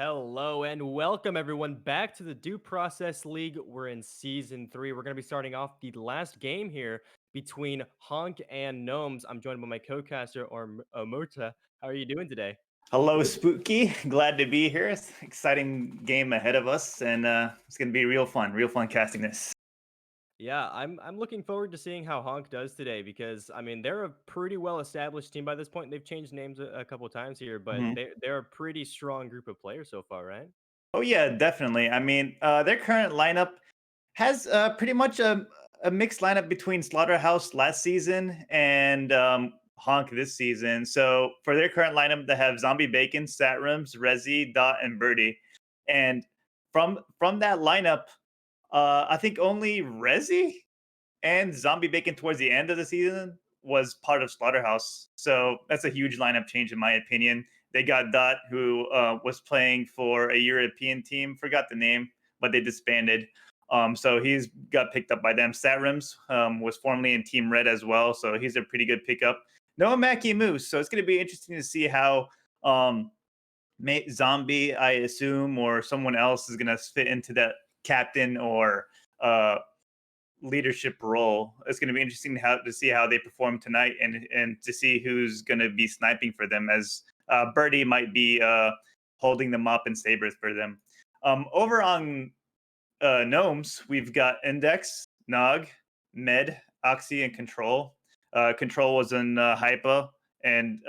Hello and welcome everyone back to the Due Process League. We're in season three. We're going to be starting off the last game here between Honk and Gnomes. I'm joined by my co-caster Omurta. How are you doing today? Hello, Spooky. Glad to be here. It's an exciting game ahead of us, and it's going to be real fun casting this. Yeah, I'm looking forward to seeing how Honk does today because I mean they're a pretty well established team by this point. They've changed names a couple of times here, but Mhm. they're a pretty strong group of players so far, right? Oh yeah, definitely. I mean, their current lineup has pretty much a mixed lineup between Slaughterhouse last season and Honk this season. So for their current lineup, they have Zombie Bacon, Satrums, Rezi, Dot, and Birdie. And from that lineup, I think only Rezi and Zombie Bacon towards the end of the season was part of Slaughterhouse. So that's a huge lineup change, in my opinion. They got Dot, who was playing for a European team, forgot the name, but they disbanded. So he's got picked up by them. Satrims was formerly in Team Red as well, so he's a pretty good pickup. Noah Mackie Moose. So it's going to be interesting to see how um, Zombie, I assume, or someone else is going to fit into that captain or uh, leadership role. It's going to be interesting to see how they perform tonight and to see who's going to be sniping for them, as Birdie might be holding them up and sabers for them. Over on Gnomes, we've got Index, Nog, Med, Oxy, and Control. Control was in Hypa and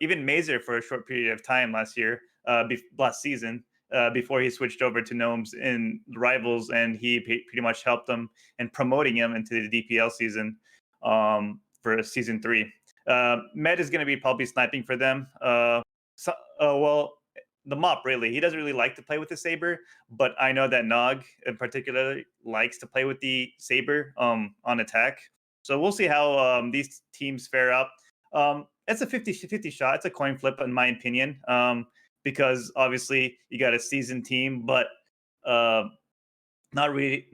even Mazer for a short period of time last season, before he switched over to Gnomes in Rivals, and he pretty much helped them in promoting him into the DPL season for season three. Med is going to be probably sniping for them. Well, the mop really. He doesn't really like to play with the saber, but I know that Nog in particular likes to play with the saber on attack. So we'll see how these teams fare up. It's a 50-50 shot. It's a coin flip, in my opinion, because obviously you got a seasoned team, but uh, not really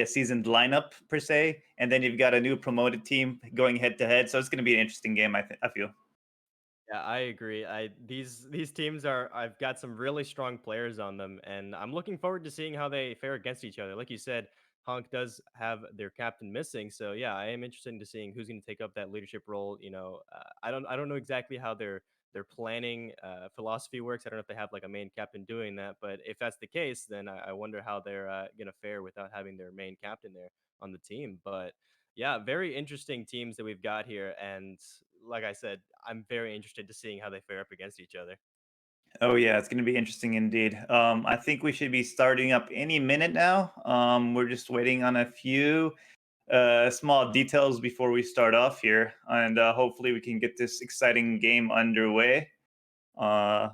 a seasoned lineup per se. And then you've got a new promoted team going head to head. So it's going to be an interesting game. I feel. Yeah, I agree. These teams are I've got some really strong players on them, and I'm looking forward to seeing how they fare against each other. Like you said, Honk does have their captain missing, so yeah, I am interested in seeing who's going to take up that leadership role. I don't know exactly how their planning philosophy works. I don't know if they have like a main captain doing that, but if that's the case, then I wonder how they're going to fare without having their main captain there on the team. But yeah, very interesting teams that we've got here, and like I said, I'm very interested to seeing how they fare up against each other. Oh yeah, it's going to be interesting indeed. I think we should be starting up any minute now. We're just waiting on a few small details before we start off here, and hopefully we can get this exciting game underway. Uh,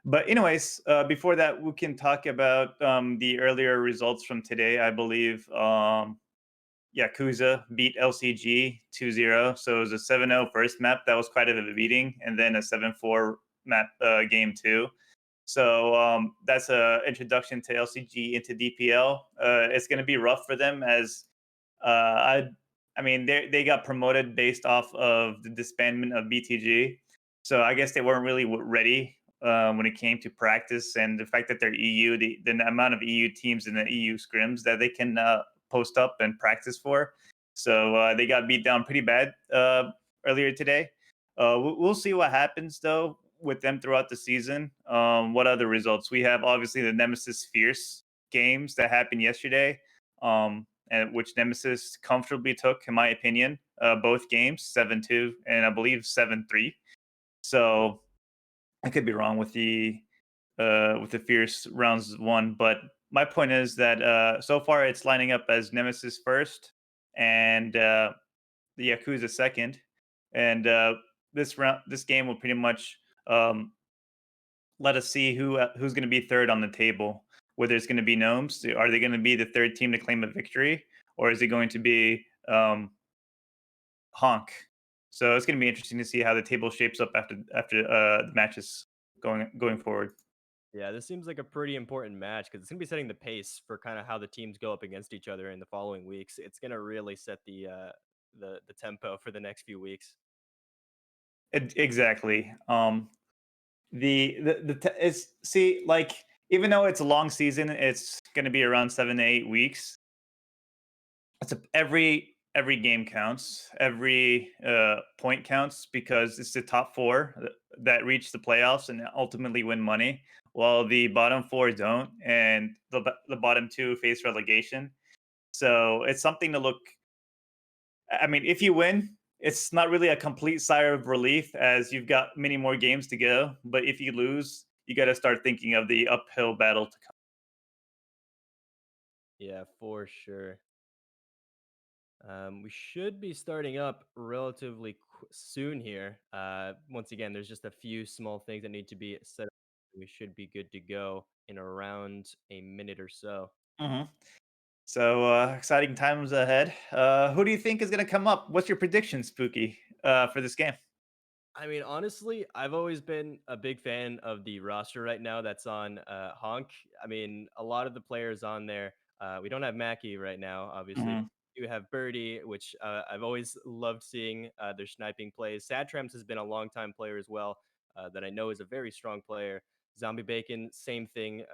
but anyways, before that, we can talk about the earlier results from today. I believe Yakuza beat LCG 2-0. So it was a 7-0 first map. That was quite a beating. And then a 7-4 map game two. So that's a introduction to LCG into DPL. It's going to be rough for them as I mean they got promoted based off of the disbandment of BTG. So I guess they weren't really ready when it came to practice, and the fact that they're EU, the amount of EU teams in the EU scrims that they can post up and practice for. So they got beat down pretty bad earlier today. We'll see what happens though with them throughout the season. What other results we have? Obviously, the Nemesis Fierce games that happened yesterday, and which Nemesis comfortably took, in my opinion, both games 7-2 and I believe 7-3. So I could be wrong with the Fierce rounds one, but my point is that so far it's lining up as Nemesis first and the Yakuza second, and this game will pretty much um, let us see who's going to be third on the table. Whether it's going to be Gnomes, are they going to be the third team to claim a victory, or is it going to be Honk? So it's going to be interesting to see how the table shapes up after the matches going forward. Yeah, this seems like a pretty important match because it's gonna be setting the pace for kind of how the teams go up against each other in the following weeks. It's gonna really set the tempo for the next few weeks. Exactly. It's see like even though it's a long season, it's going to be around 7 to 8 weeks. Every game counts. Every point counts because it's the top four that reach the playoffs and ultimately win money, while the bottom four don't, and the bottom two face relegation. So it's something to look. I mean, if you win, it's not really a complete sigh of relief as you've got many more games to go. But if you lose, you got to start thinking of the uphill battle to come. Yeah, for sure. We should be starting up relatively soon here. Once again, there's just a few small things that need to be set up. We should be good to go in around a minute or so. Mhm. So exciting times ahead. Who do you think is going to come up? What's your prediction, Spooky, for this game? I mean, honestly, I've always been a big fan of the roster right now that's on Honk. I mean, a lot of the players on there. We don't have Mackie right now, obviously. Mhm. We have Birdie, which I've always loved seeing their sniping plays. Satrams has been a longtime player as well, that I know is a very strong player. Zombie Bacon, same thing,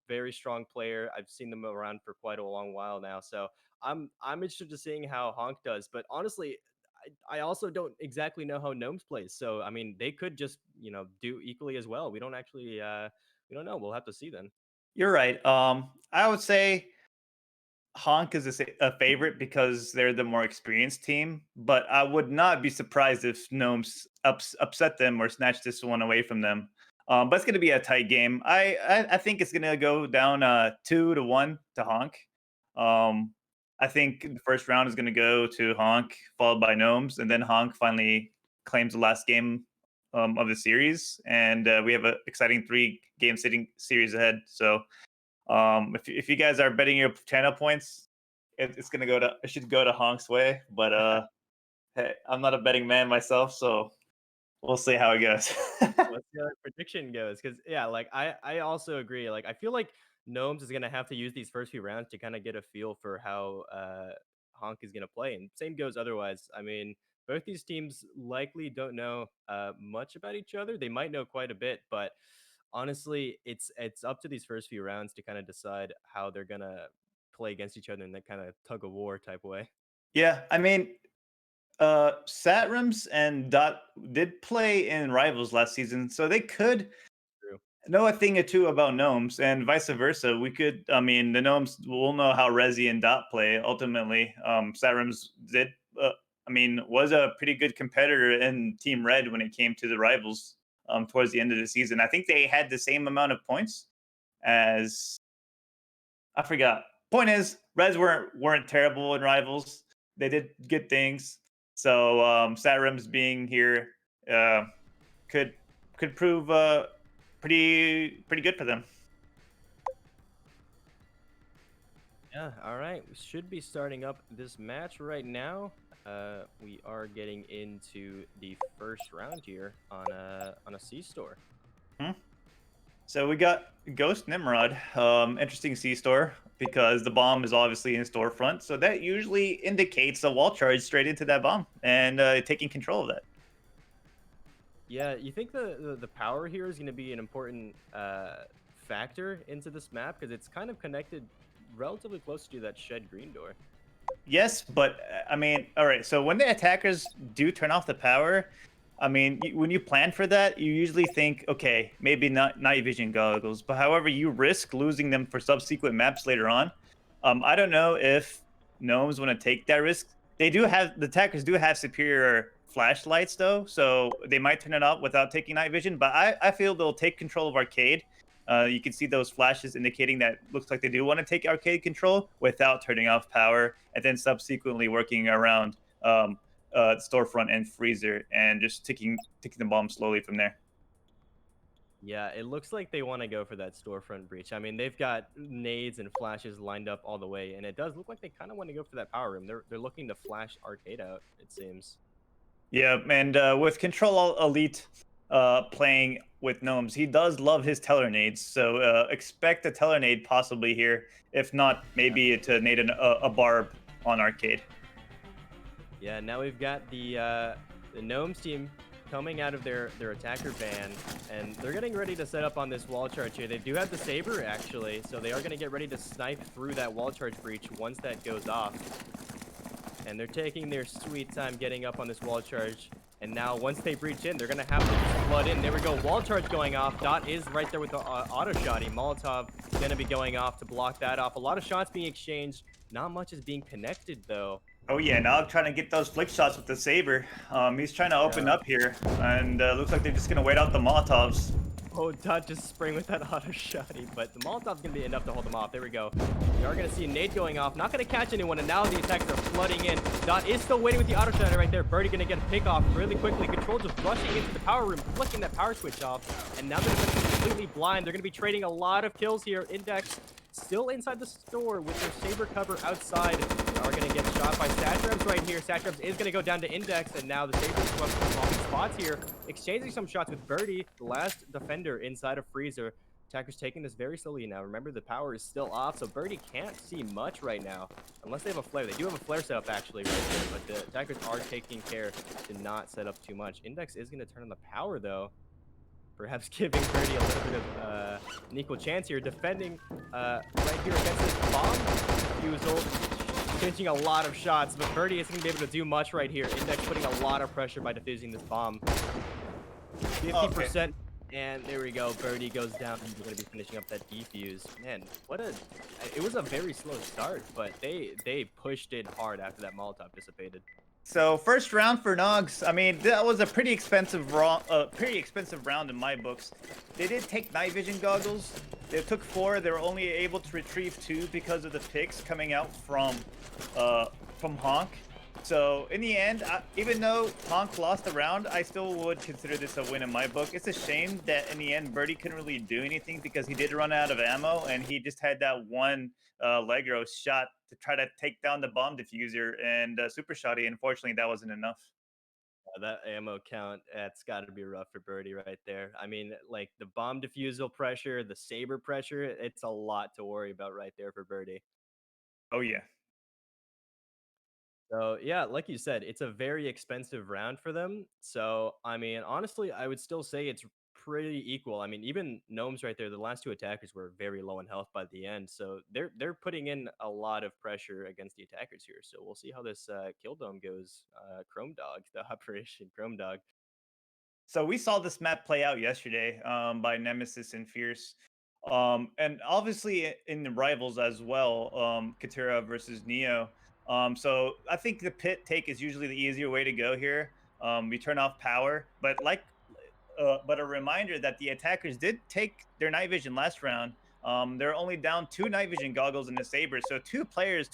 very strong player. I've seen them around for quite a long while now, so I'm interested to seeing how Honk does. But honestly, I also don't exactly know how Gnomes plays. So I mean, they could just do equally as well. We don't actually we don't know. We'll have to see then. You're right. I would say Honk is a favorite because they're the more experienced team, but I would not be surprised if Gnomes upset them or snatch this one away from them. But it's going to be a tight game. I think it's going to go down 2-1 to Honk. Um, I think the first round is going to go to Honk, followed by Gnomes, and then Honk finally claims the last game of the series, and we have an exciting three-game sitting series ahead. So if you guys are betting your channel points, it's gonna go to it should go to Honk's way. But hey, I'm not a betting man myself, so we'll see how it goes. Let's see how that prediction goes. Because yeah, like I also agree. Like I feel like Gnomes is gonna have to use these first few rounds to kind of get a feel for how Honk is gonna play, and same goes otherwise. I mean, both these teams likely don't know much about each other. They might know quite a bit, but honestly, it's up to these first few rounds to kind of decide how they're gonna play against each other in that kind of tug of war type way. Yeah, I mean, Satrams and Dot did play in Rivals last season, so they could True. know a thing or two about Gnomes, and vice versa. We could, I mean, the Gnomes will know how Resi and Dot play ultimately. Satrams did, I mean, was a pretty good competitor in Team Red when it came to the Rivals towards the end of the season. I think they had the same amount of points as I forgot. Point is, Reds weren't terrible in Rivals. They did good things. So Satrams being here uh, could could prove pretty good for them. Yeah, all right. We should be starting up this match right now. We are getting into the first round here on a C store. Hmm? So we got Ghost Nimrod, interesting C store because the bomb is obviously in storefront. So that usually indicates a wall charge straight into that bomb and taking control of that. Yeah, you think the power here is going to be an important factor into this map because it's kind of connected relatively close to that shed green door. Yes, but I mean, all right. So when the attackers do turn off the power, I mean, when you plan for that, you usually think, okay, maybe not night vision goggles, but however, you risk losing them for subsequent maps later on. I don't know if gnomes want to take that risk. They do have the attackers do have superior flashlights though, so they might turn it off without taking night vision. But I feel they'll take control of arcade. You can see those flashes indicating that looks like they do want to take arcade control without turning off power, and then subsequently working around storefront and freezer, and just ticking the bomb slowly from there. Yeah, it looks like they want to go for that storefront breach. I mean, they've got nades and flashes lined up all the way, and it does look like they kind of want to go for that power room. They're looking to flash arcade out, it seems. Yeah, and with Control Elite playing with gnomes, he does love his Telernades, so expect a Telernade possibly here. If not, maybe to nade a barb on arcade. Yeah, now we've got the Gnomes team coming out of their attacker van, and they're getting ready to set up on this wall charge here. They do have the saber actually, so they are going to get ready to snipe through that wall charge breach once that goes off. And they're taking their sweet time getting up on this wall charge. And now once they breach in, they're going to have to just flood in. There we go. Wall charge going off. Dot is right there with the auto shotty. Molotov going to be going off to block that off. A lot of shots being exchanged. Not much is being connected though. Oh yeah, now trying to get those flick shots with the saber. He's trying to open Yeah. up here, and looks like they're just gonna wait out the Molotovs. Oh, Dot just spraying with that auto shotty, but the Molotov's going to be enough to hold them off. There we go. We are going to see a nade going off. Not going to catch anyone, and now the attacks are flooding in. Dot is still waiting with the auto shotty right there. Birdie going to get a pick off really quickly. Control just rushing into the power room, flicking that power switch off, and now they're going to be completely blind. They're going to be trading a lot of kills here. Index still inside the store with their saber cover outside. They are going to get shot by Satrams right here. Satrams is going to go down to Index, and now the Sabres from swapping spots here, exchanging some shots with Birdie, the last defender inside of Freezer. Attackers taking this very slowly now. Remember, the power is still off, so Birdie can't see much right now, unless they have a flare. They do have a flare set up, actually, right there, but the attackers are taking care to not set up too much. Index is going to turn on the power, though. Perhaps giving Birdie a little bit of an equal chance here. Defending right here against this bomb refusal. Pinching a lot of shots, but Birdie isn't going to be able to do much right here. Index putting a lot of pressure by defusing this bomb. 50%. Okay. And there we go. Birdie goes down. He's going to be finishing up that defuse. Man, it was a very slow start, but they pushed it hard after that Molotov dissipated. So first round for Nogs. I mean, that was a pretty expensive round in my books. They did take night vision goggles. They took 4. They were only able to retrieve 2 because of the picks coming out from Honk. So in the end, even though Honk lost the round, I still would consider this a win in my book. It's a shame that in the end, Birdie couldn't really do anything because he did run out of ammo and he just had that one Legro shot to try to take down the bomb diffuser and super shotty. Unfortunately, that wasn't enough. That ammo count, that's got to be rough for Birdie right there. I mean, like the bomb diffusal pressure, the saber pressure, it's a lot to worry about right there for Birdie. Oh, yeah. So, yeah, like you said, it's a very expensive round for them. So, I mean, honestly, I would still say it's pretty equal. I mean, even Gnomes right there, the last 2 attackers were very low in health by the end. So, they're putting in a lot of pressure against the attackers here. So, we'll see how this kill dome goes. Chrome Dog, the Operation Chrome Dog. So we saw this map play out yesterday by Nemesis and Fierce. And obviously in the rivals as well, Katera versus Neo. So I think the pit take is usually the easier way to go here. We turn off power, but but a reminder that the attackers did take their night vision last round. They're only down 2 night vision goggles in the saber, so 2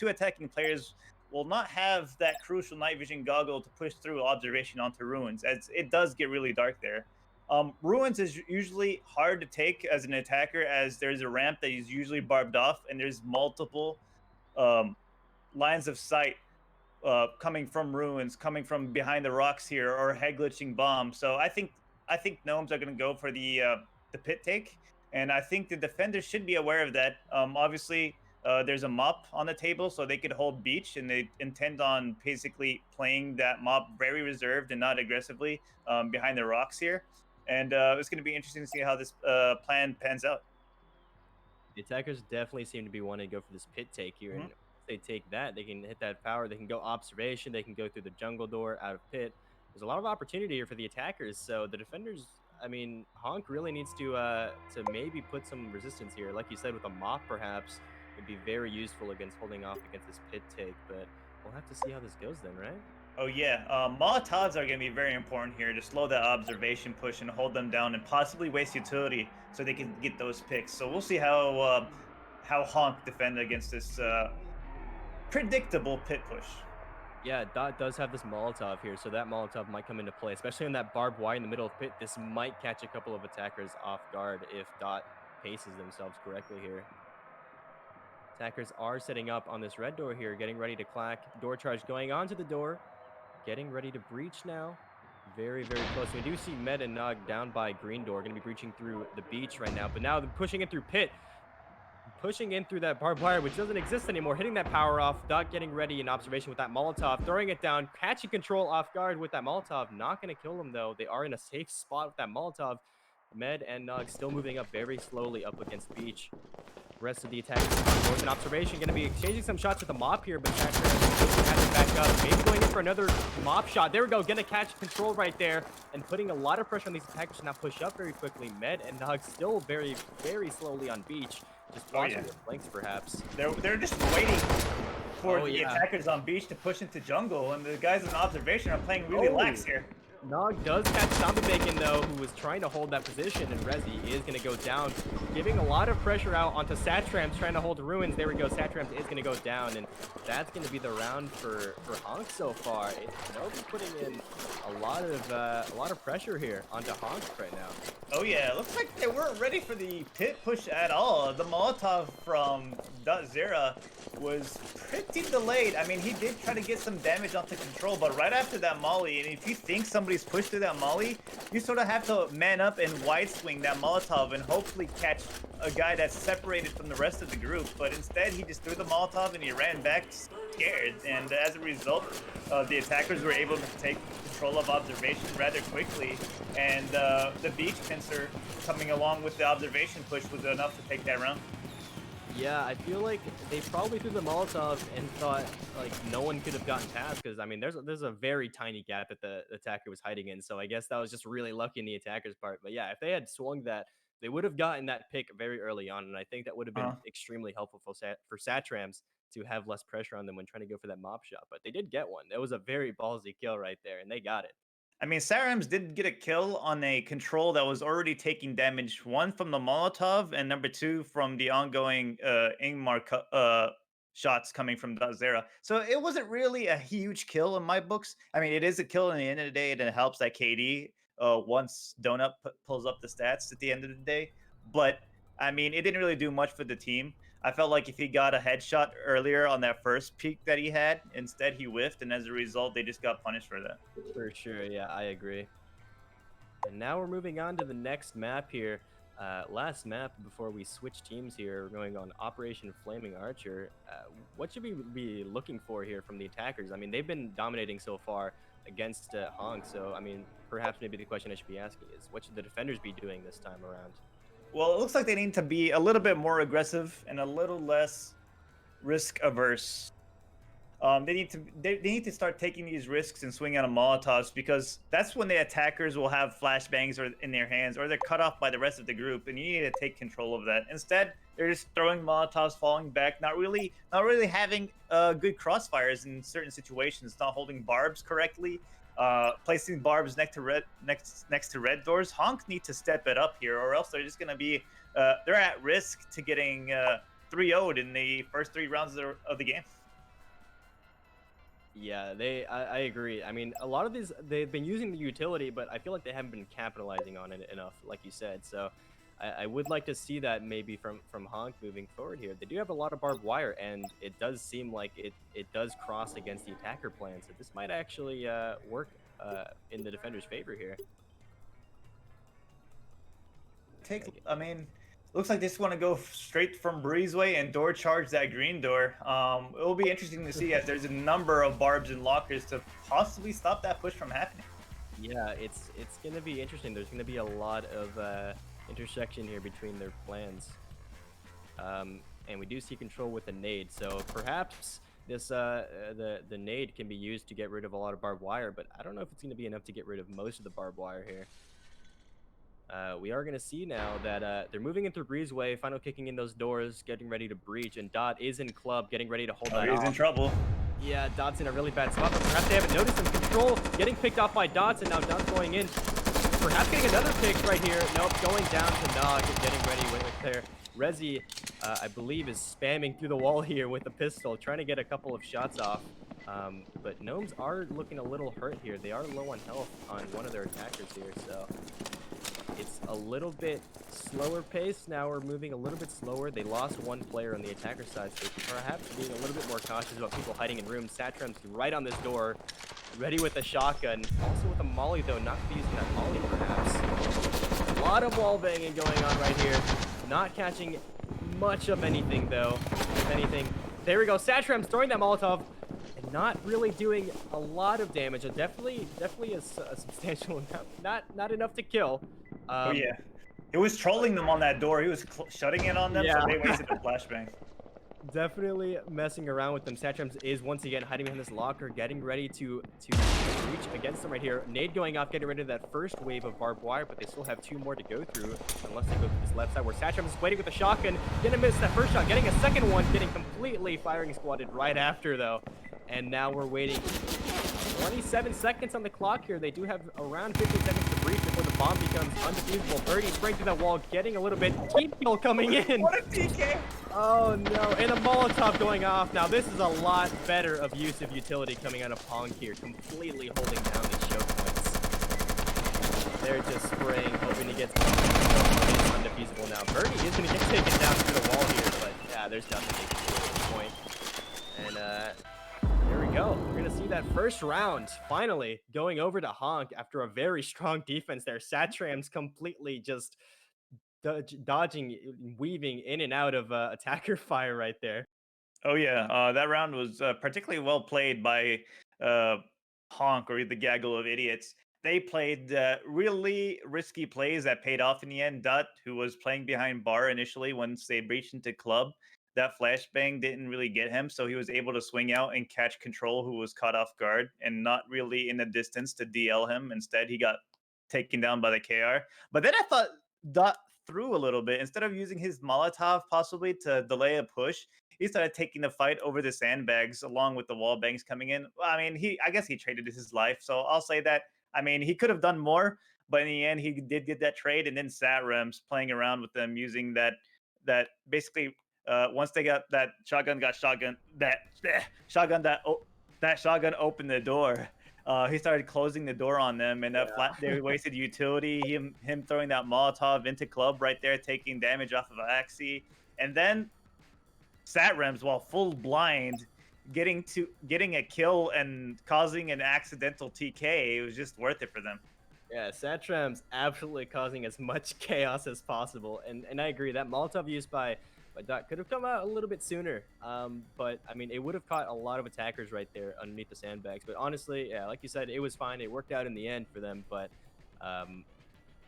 attacking players will not have that crucial night vision goggle to push through observation onto ruins, as it does get really dark there. Ruins is usually hard to take as an attacker, as there's a ramp that is usually barbed off, and there's multiple lines of sight coming from ruins, coming from behind the rocks here, or head glitching bombs. So I think Gnomes are going to go for the pit take, and I think the defenders should be aware of that. Obviously, there's a mop on the table, so they could hold beach, and they intend on basically playing that mop very reserved and not aggressively behind the rocks here. And it's going to be interesting to see how this plan pans out. The attackers definitely seem to be wanting to go for this pit take here, and if they take that, they can hit that power, they can go observation, they can go through the jungle door out of pit. There's a lot of opportunity here for the attackers, so the defenders, I mean, Honk really needs to maybe put some resistance here. Like you said, with a mop, perhaps, would be very useful against holding off against this pit take, but we'll have to see how this goes then, right? Oh yeah, Molotovs are going to be very important here to slow that observation push and hold them down and possibly waste utility so they can get those picks. So we'll see how Honk defend against this predictable pit push. Yeah, Dot does have this Molotov here, so that Molotov might come into play, especially on that barbed wire in the middle of pit. This might catch a couple of attackers off guard if Dot paces themselves correctly here. Attackers are setting up on this red door here, getting ready to clack. Door charge going onto the door, getting ready to breach now. Very, very close. We do see Med and Nog down by green door, going to be breaching through the beach right now, but now they're pushing it through pit. pushing in through that barbed wire, which doesn't exist anymore, hitting that power off, Dot getting ready in observation with that Molotov, throwing it down, catching control off guard with that Molotov, not going to kill them though. They are in a safe spot with that Molotov. Med and Nog still moving up very slowly up against Beach. Rest of the attackers on north in observation, going to be exchanging some shots with the mop here, but Thatcher has it back up. Maybe going in for another mop shot. There we go, going to catch control right there and putting a lot of pressure on these attackers to not push up very quickly. Med and Nog still very, very slowly on Beach, just watching their flanks perhaps. They're just waiting for the attackers on Beach to push into jungle, and the guys in observation are playing really lax here. Nog does catch Zombie Bacon though, who was trying to hold that position, and Rezi is going to go down, giving a lot of pressure out onto Satrams, trying to hold Ruins. There we go, Satrams is going to go down, and that's going to be the round for Honk so far. Nobody's putting in a lot of pressure here onto Honk right now. Oh yeah, it looks like they weren't ready for the pit push at all. The Molotov from .Zera was pretty delayed. I mean, he did try to get some damage onto control, but right after that molly, and if you think somebody's pushed through that molly, you sort of have to man up and wide swing that Molotov and hopefully catch a guy that's separated from the rest of the group. But instead, he just threw the Molotov and he ran back scared, and as a result, the attackers were able to take control of observation rather quickly, and the beach pincer coming along with the observation push was enough to take that round. Yeah, I feel like they probably threw the Molotov and thought like no one could have gotten past, because I mean there's a very tiny gap that the attacker was hiding in, so I guess that was just really lucky in the attacker's part. But yeah, if they had swung that, they would have gotten that pick very early on, and I think that would have been extremely helpful for Satrams to have less pressure on them when trying to go for that mop shot. But they did get one. That was a very ballsy kill right there, and they got it. I mean, Satrams did get a kill on a control that was already taking damage, one from the Molotov and number two from the ongoing Ingmar shots coming from Zera. So it wasn't really a huge kill in my books. I mean, it is a kill in the end of the day, and it helps that KD once Donut pulls up the stats at the end of the day. But I mean, it didn't really do much for the team. I felt like if he got a headshot earlier on that first peek that he had, instead he whiffed, and as a result, they just got punished for that. For sure, yeah, I agree. And now we're moving on to the next map here. Last map before we switch teams here. We're going on Operation Flaming Archer. What should we be looking for here from the attackers? I mean, they've been dominating so far against Honk, so I mean, perhaps maybe the question I should be asking is, what should the defenders be doing this time around? Well, it looks like they need to be a little bit more aggressive and a little less risk averse. They need to start taking these risks and swinging on Molotovs, because that's when the attackers will have flashbangs in their hands, or they're cut off by the rest of the group, and you need to take control of that. Instead, they're just throwing Molotovs, falling back, not really having good crossfires in certain situations, not holding barbs correctly. Placing barbs next to red doors. Honk need to step it up here, or else they're just going to be they're at risk to getting 3-0'd in the first 3 rounds of the game. Yeah, I agree. I mean, a lot of these, they've been using the utility, but I feel like they haven't been capitalizing on it enough, like you said. So I would like to see that maybe from Honk moving forward here. They do have a lot of barbed wire, and it does seem like it does cross against the attacker plan. So this might actually work in the defender's favor here. I mean, looks like they just want to go straight from breezeway and door charge that green door. It will be interesting to see, as there's a number of barbs and lockers to possibly stop that push from happening. Yeah, it's going to be interesting. There's going to be a lot of intersection here between their plans, and we do see control with the nade, so perhaps this the nade can be used to get rid of a lot of barbed wire, but I don't know if it's going to be enough to get rid of most of the barbed wire here. We are going to see now that they're moving in through breezeway, final kicking in those doors, getting ready to breach, and Dot is in club, getting ready to hold that off. He's in trouble. Yeah, Dot's in a really bad spot, but perhaps they haven't noticed him. Control getting picked off by Dots, and now Dot's going in. Perhaps getting another pick right here. Nope, going down to Nog and getting ready with there. Rezi, I believe, is spamming through the wall here with a pistol, trying to get a couple of shots off. But Gnomes are looking a little hurt here. They are low on health on one of their attackers here, so it's a little bit slower pace. Now we're moving a little bit slower. They lost one player on the attacker side, so perhaps being a little bit more cautious about people hiding in rooms. Satram's right on this door, ready with a shotgun, also with a molly though, not to be using that molly perhaps. A lot of wall banging going on right here, not catching much of anything, though. If anything, there we go. Satram's throwing that Molotov and not really doing a lot of damage. Definitely a substantial amount. Not enough to kill. Oh Um, yeah. He was but trolling them on that door. He was shutting it on them, so yeah. they wasted the flashbang. Definitely messing around with them. Satrams is once again hiding behind this locker, getting ready to reach against them right here. Nade going off, getting rid of that first wave of barbed wire, but they still have 2 more to go through, unless they go to this left side where Satrams is waiting with the shotgun. Gonna miss that first shot, getting a second one, getting completely firing squatted right after though. And now we're waiting 27 seconds on the clock here. They do have around 50 seconds to breach before the bomb becomes undefusable. Birdie spraying through that wall, getting a little bit. DPL coming in. What a TK! Oh no, and a Molotov going off. Now this is a lot better of use of utility coming out of Honk here, completely holding down these choke points. They're just spraying, hoping to get it's undefeasible now. Birdie is going to get taken down through the wall here, but yeah, there's nothing they can do at this point. And there we go. We're going to see that first round finally going over to Honk after a very strong defense there. Satram's completely just dodging, weaving in and out of attacker fire right there. Oh yeah, that round was particularly well played by uh, Honk or the gaggle of idiots. They played really risky plays that paid off in the end. Dut, who was playing behind bar initially once they breached into club, that flashbang didn't really get him, so he was able to swing out and catch Control, who was caught off guard and not really in the distance to DL him. Instead, he got taken down by the KR. But then I thought Dot threw a little bit. Instead of using his Molotov possibly to delay a push, he started taking the fight over the sandbags along with the wall bangs coming in. Well, I mean, I guess he traded his life. So I'll say that. I mean, he could have done more, but in the end, he did get that trade. And then Satrams playing around with them using that basically once they got that shotgun, that shotgun that shotgun opened the door. He started closing the door on them, and they wasted utility. Him throwing that Molotov into club right there, taking damage off of Axie, and then Satrams, while full blind, getting a kill and causing an accidental TK. It was just worth it for them. Yeah, Satram's absolutely causing as much chaos as possible, and I agree that Molotov used by Dot could have come out a little bit sooner. But I mean, it would have caught a lot of attackers right there underneath the sandbags. But honestly, yeah, like you said, it was fine. It worked out in the end for them. But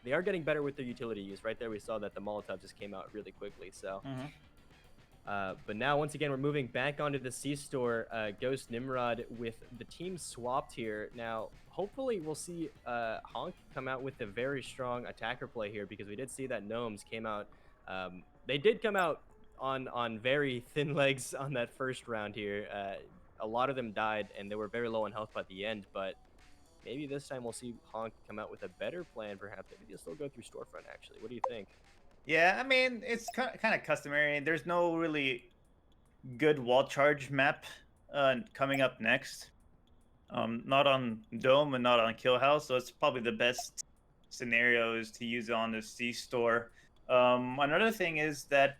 they are getting better with their utility use. Right there, we saw that the Molotov just came out really quickly. So. But now, once again, we're moving back onto the C-Store. Ghost Nimrod with the team swapped here. Now, hopefully, we'll see Honk come out with a very strong attacker play here because we did see that Gnomes came out. They did come out on very thin legs on that first round here. A lot of them died, and they were very low on health by the end. But maybe this time we'll see Honk come out with a better plan, perhaps. Maybe he'll still go through Storefront, actually. What do you think? Yeah, I mean, it's kind of customary. There's no really good wall charge map coming up next. Not on Dome and not on Kill House, so it's probably the best scenario is to use it on the C-Store. Another thing is that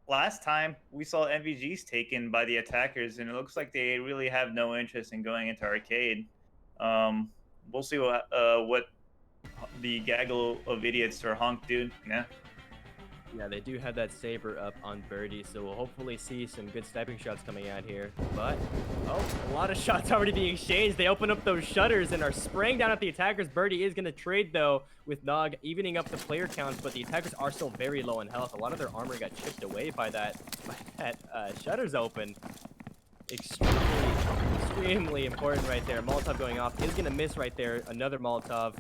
last time we saw MVGs taken by the attackers, and it looks like they really have no interest in going into arcade. We'll see what the gaggle of idiots or Honk dude. Yeah, they do have that saber up on Birdie, so we'll hopefully see some good sniping shots coming out here. But, oh, a lot of shots already being exchanged. They open up those shutters and are spraying down at the attackers. Birdie is going to trade, though, with Nog, evening up the player counts, but the attackers are still very low in health. A lot of their armor got chipped away by that shutters open. Extremely important right there. Molotov going off is going to miss right there. Another Molotov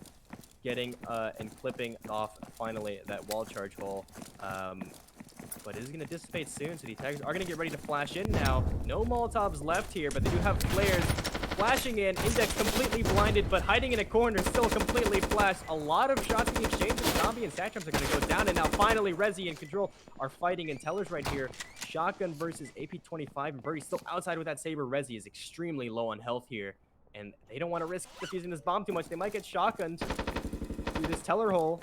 getting and clipping off finally that wall charge hole. But it is going to dissipate soon, so the attackers are going to get ready to flash in now. No Molotovs left here, but they do have flares flashing in. Index completely blinded, but hiding in a corner, still completely flashed. A lot of shots being exchanged. Zombie and Satrams are going to go down, and now finally Rezi and Control are fighting. And Tellers right here, shotgun versus AP25, and Birdie still outside with that saber. Rezi is extremely low on health here, and they don't want to risk defusing this bomb too much. They might get shotgunned through this teller hole.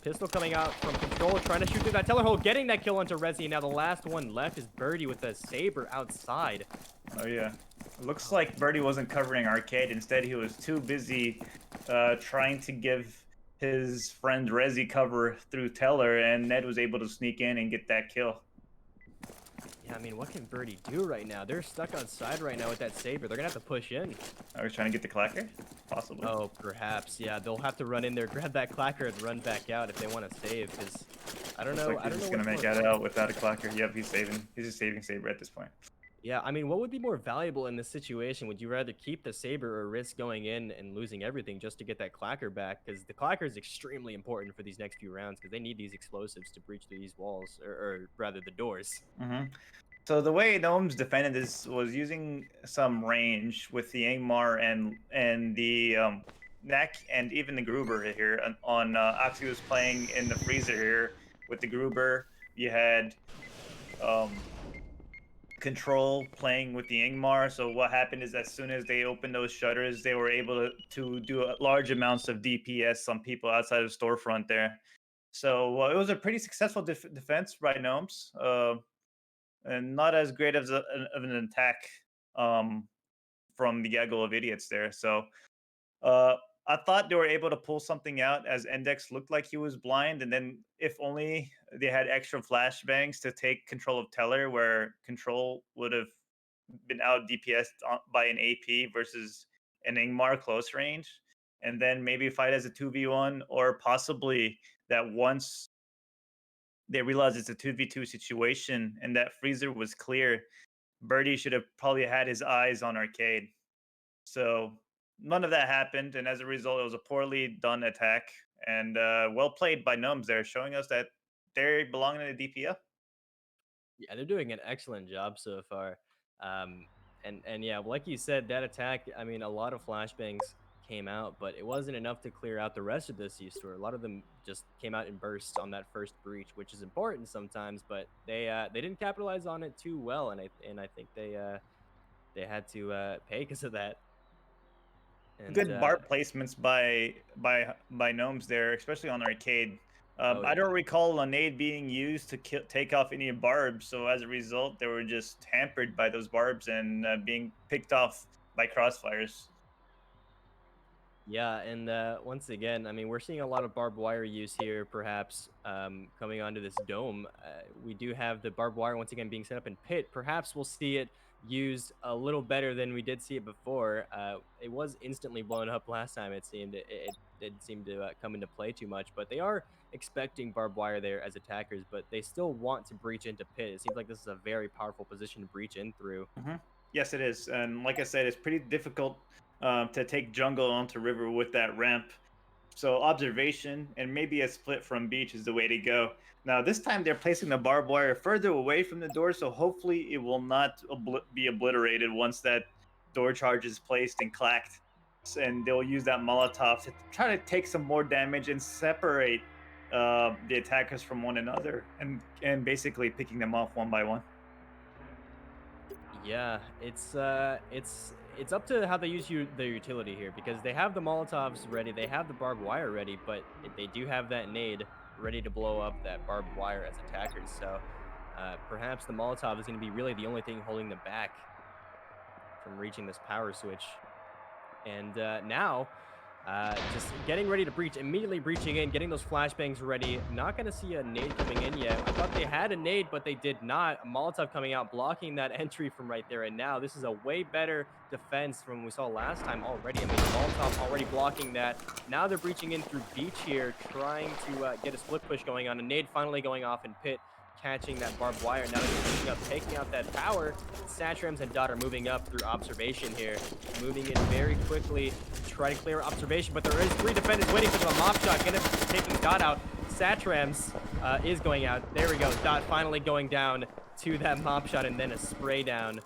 Pistol coming out from Control, trying to shoot through that teller hole, getting that kill onto Rezi. Now the last one left is Birdie with a saber outside. Oh yeah, it looks like Birdie wasn't covering arcade. Instead, he was too busy trying to give his friend Rezi cover through Teller, and Ned was able to sneak in and get that kill. Yeah, I mean, what can Birdie do right now? They're stuck outside right now with that saber. They're gonna have to push in. I was trying to get the clacker, possibly. Oh, perhaps. Yeah, they'll have to run in there, grab that clacker, and run back out if they want to save. Because I don't Looks know. like I he's don't know just gonna what's make more that valuable. out without a clacker. Yep, he's saving. He's just saving saber at this point. Yeah, I mean, what would be more valuable in this situation? Would you rather keep the saber or risk going in and losing everything just to get that clacker back? Because the clacker is extremely important for these next few rounds because they need these explosives to breach through these walls, or rather the doors. Hmm. So the way Gnomes defended this was using some range with the Angmar and the Neck and even the Gruber here Oxy was playing in the freezer here with the Gruber. You had um, Control playing with the Ingmar. So what happened is as soon as they opened those shutters, they were able to do large amounts of DPS on people outside of the storefront there. So it was a pretty successful defense by Gnomes, and not as great as of an attack um, from the gaggle of idiots there. So uh, I thought they were able to pull something out as Index looked like he was blind, and then if only they had extra flashbangs to take control of Teller, where Control would have been out DPS by an AP versus an Ingmar close range, and then maybe fight as a 2v1, or possibly that once they realize it's a 2v2 situation and that freezer was clear, Birdie should have probably had his eyes on Arcade. So none of that happened, and as a result, it was a poorly done attack and well played by Gnomes there, showing us that they belong in the DPL. Yeah, they're doing an excellent job so far. Um, and yeah, like you said, that attack. I mean, a lot of flashbangs came out, but it wasn't enough to clear out the rest of the C store. A lot of them just came out in bursts on that first breach, which is important sometimes, but they didn't capitalize on it too well, and I think they had to pay because of that. And Good bar placements by Gnomes there, especially on Arcade. oh I yeah. don't recall a nade being used to take off any barbs, so as a result, they were just hampered by those barbs and being picked off by crossfires. Yeah, and once again, I mean, we're seeing a lot of barbed wire use here, perhaps coming onto this dome. We do have the barbed wire once again being set up in pit. Perhaps we'll see it used a little better than we did see it before. It was instantly blown up last time. It seemed it didn't seem to come into play too much, but they are expecting barbed wire there as attackers, but they still want to breach into pit. It seems like this is a very powerful position to breach in through. Hmm. Yes, it is, and like I said, it's pretty difficult to take jungle onto river with that ramp. So observation and maybe a split from beach is the way to go. Now this time they're placing the barbed wire further away from the door, so hopefully it will not be obliterated once that door charge is placed and clacked. And they'll use that Molotov to try to take some more damage and separate the attackers from one another, and basically picking them off one by one. Yeah, it's up to how they use their utility here because they have the Molotovs ready, they have the barbed wire ready, but they do have that nade ready to blow up that barbed wire as attackers. So perhaps the Molotov is going to be really the only thing holding them back from reaching this power switch. And now, just getting ready to breach, immediately breaching in, getting those flashbangs ready. Not going to see a nade coming in yet. I thought they had a nade, but they did not. A Molotov coming out, blocking that entry from right there. And now this is a way better defense from what we saw last time already. I mean, Molotov already blocking that. Now they're breaching in through beach here, trying to get a split push going on. A nade finally going off in pit, catching that barbed wire. Now they're pushing up, taking out that power. Satrams and Dot are moving up through observation here, moving in very quickly to try to clear observation, but there is 3 defenders waiting for the mop shot, gonna be taking Dot out. Satrams is going out. There we go. Dot finally going down to that mop shot, and then a spray down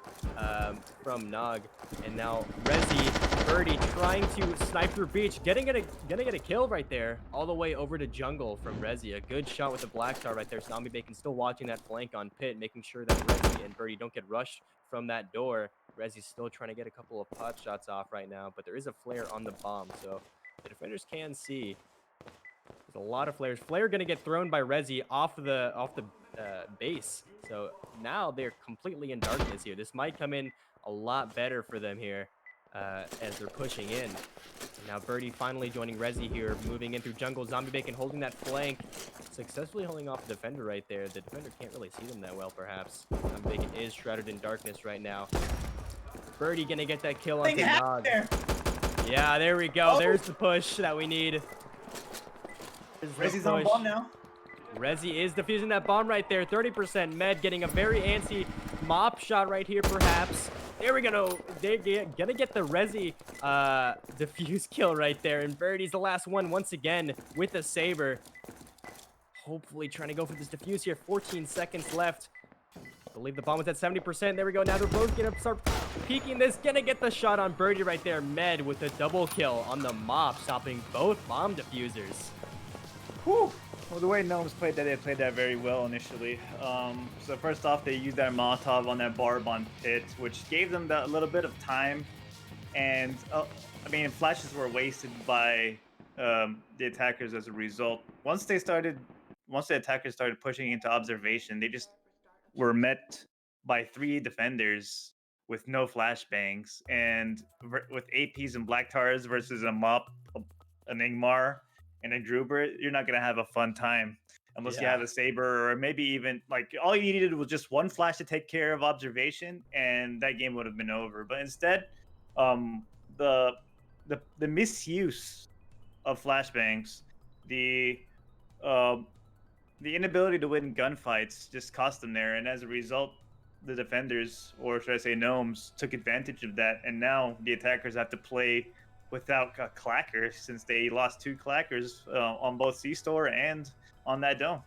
from Nog. And now Rezi, Birdie trying to snipe through beach, gonna get a kill right there, all the way over to jungle from Rezi. A good shot with the black star right there. Zombie Bacon still watching that flank on pit, making sure that Rezi and Birdie don't get rushed from that door. Rezi's still trying to get a couple of pot shots off right now, but there is a flare on the bomb, so the defenders can see. There's a lot of flares. Flare gonna get thrown by Rezi off the base. So now they're completely in darkness here. This might come in a lot better for them here. as they're pushing in. And now Birdie finally joining Rezi here, moving in through jungle. Zombie Bacon holding that flank, successfully holding off the defender right there. The defender can't really see them that well, perhaps. Zombie Bacon is shrouded in darkness right now. Birdie gonna get that kill Thing onto happened Nog. there. Yeah, there we go. Oh, There's the push that we need. There's the Rezi's on push. bomb now. Rezi is defusing that bomb right there. 30% med, getting a very antsy mop shot right here, perhaps. There we go. They're gonna get the Rezi defuse kill right there. And Birdie's the last one once again with the Saber. Hopefully trying to go for this defuse here. 14 seconds left. I believe the bomb was at 70%. There we go. Now they're both gonna start peeking this. Gonna get the shot on Birdie right there. Med with a double kill on the mop, stopping both bomb diffusers. Whew. Well, the way Gnomes played that, they played that very well initially. So first off, they used that Molotov on that barb on Pit, which gave them a little bit of time. And, I mean, flashes were wasted by the attackers as a result. Once the attackers started pushing into observation, they just were met by 3 defenders with no flashbangs. And with APs and Black Tars versus a Mop, an Ingmar, and a Gruber, you're not gonna have a fun time unless you Yeah. have a Saber, or maybe even like all you needed was just one flash to take care of observation, and that game would have been over. But instead, um, the the misuse of flashbangs, the uh, the inability to win gunfights just cost them there, and as a result, the defenders, or should I say Gnomes, took advantage of that, and now the attackers have to play without a clacker since they lost 2 clackers on both C-Store and on that dome.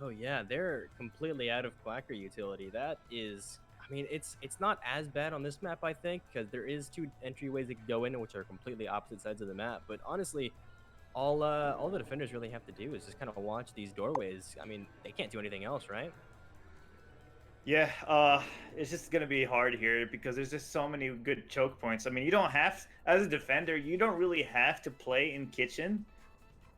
Oh yeah, they're completely out of Quacker utility. That is, I mean, it's not as bad on this map, I think, because there is 2 entryways that can go in, which are completely opposite sides of the map. But honestly, all the defenders really have to do is just kind of watch these doorways. I mean, they can't do anything else, right? Yeah, it's just gonna be hard here because there's just so many good choke points. I mean, you don't have, as a defender, you don't really have to play in kitchen,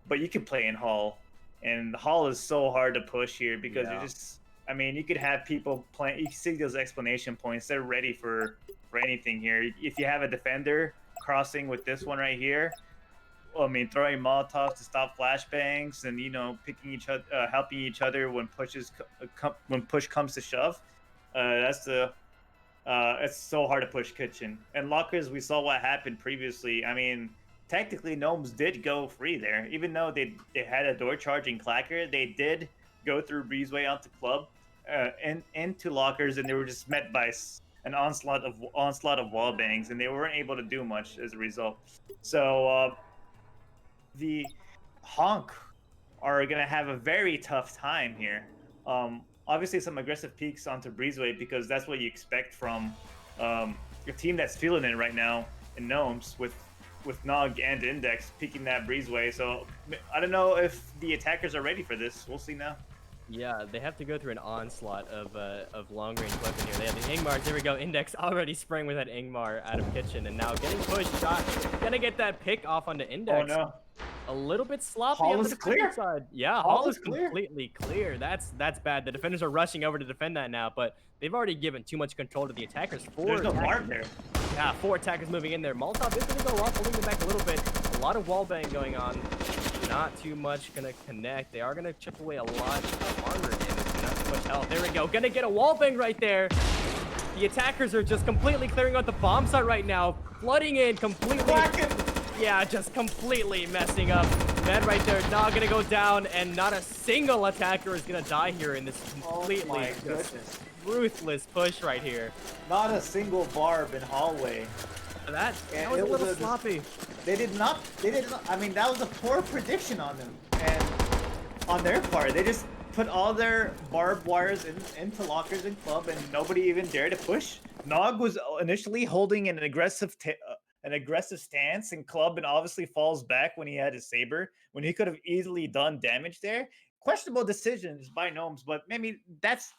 but you can play in hall, and the hall is so hard to push here because you're Yeah. just. I mean, you could have people playing. You see those explanation points; they're ready for anything here. If you have a defender crossing with this one right here, I mean, throwing Molotovs to stop flashbangs, and picking each other, helping each other when when push comes to shove. That's the It's so hard to push kitchen and lockers. We saw what happened previously. I mean, technically, Gnomes did go free there, even though they had a door charging clacker. They did go through breezeway onto club, and into lockers, and they were just met by an onslaught of wall bangs, and they weren't able to do much as a result. So the Honk are gonna have a very tough time here. Obviously, some aggressive peaks onto Breezeway because that's what you expect from a team that's feeling it right now in Gnomes with Nog and Index peaking that Breezeway. So I don't know if the attackers are ready for this. We'll see now. Yeah, they have to go through an onslaught of long range weapon here. They have the Ingmars. There we go. Index already spraying with that Ingmar out of kitchen, and now getting pushed. Shot. Gonna get that pick off onto Oh Index. no! A little bit sloppy Hall on the is defender clear. side. Yeah, Hall Hall is is clear. completely clear. That's bad. The defenders are rushing over to defend that now, but they've already given too much control to the attackers. There's no barb there. Yeah, 4 attackers moving in there. Molotov is gonna go off, holding them back a little bit. A lot of wall bang going on. Not too much gonna connect. They are gonna chip away a lot of armor damage. Not too much health. There we go. Gonna get a wall bang right there. The attackers are just completely clearing out the bomb site right now. Flooding in completely. Yeah, just completely messing up. Med right there, not gonna go down, and not a single attacker is gonna die here in this completely just ruthless push right here. Not a single barb in hallway. That And was a it was little a- sloppy. They did not. They did not. I mean, that was a poor prediction on them, and on their part, they just put all their barbed wires into lockers and club, and nobody even dared to push. Nog was initially holding an aggressive stance in club, and obviously falls back when he had his saber, when he could have easily done damage there. Questionable decisions by Gnomes, but maybe that's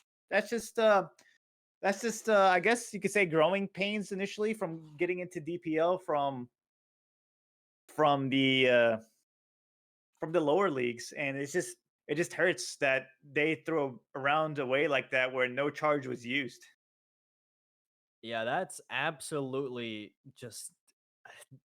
just I guess you could say growing pains initially from getting into DPL from the uh, from the lower leagues, and it just hurts that they throw around away like that where no charge was used. Yeah, that's absolutely just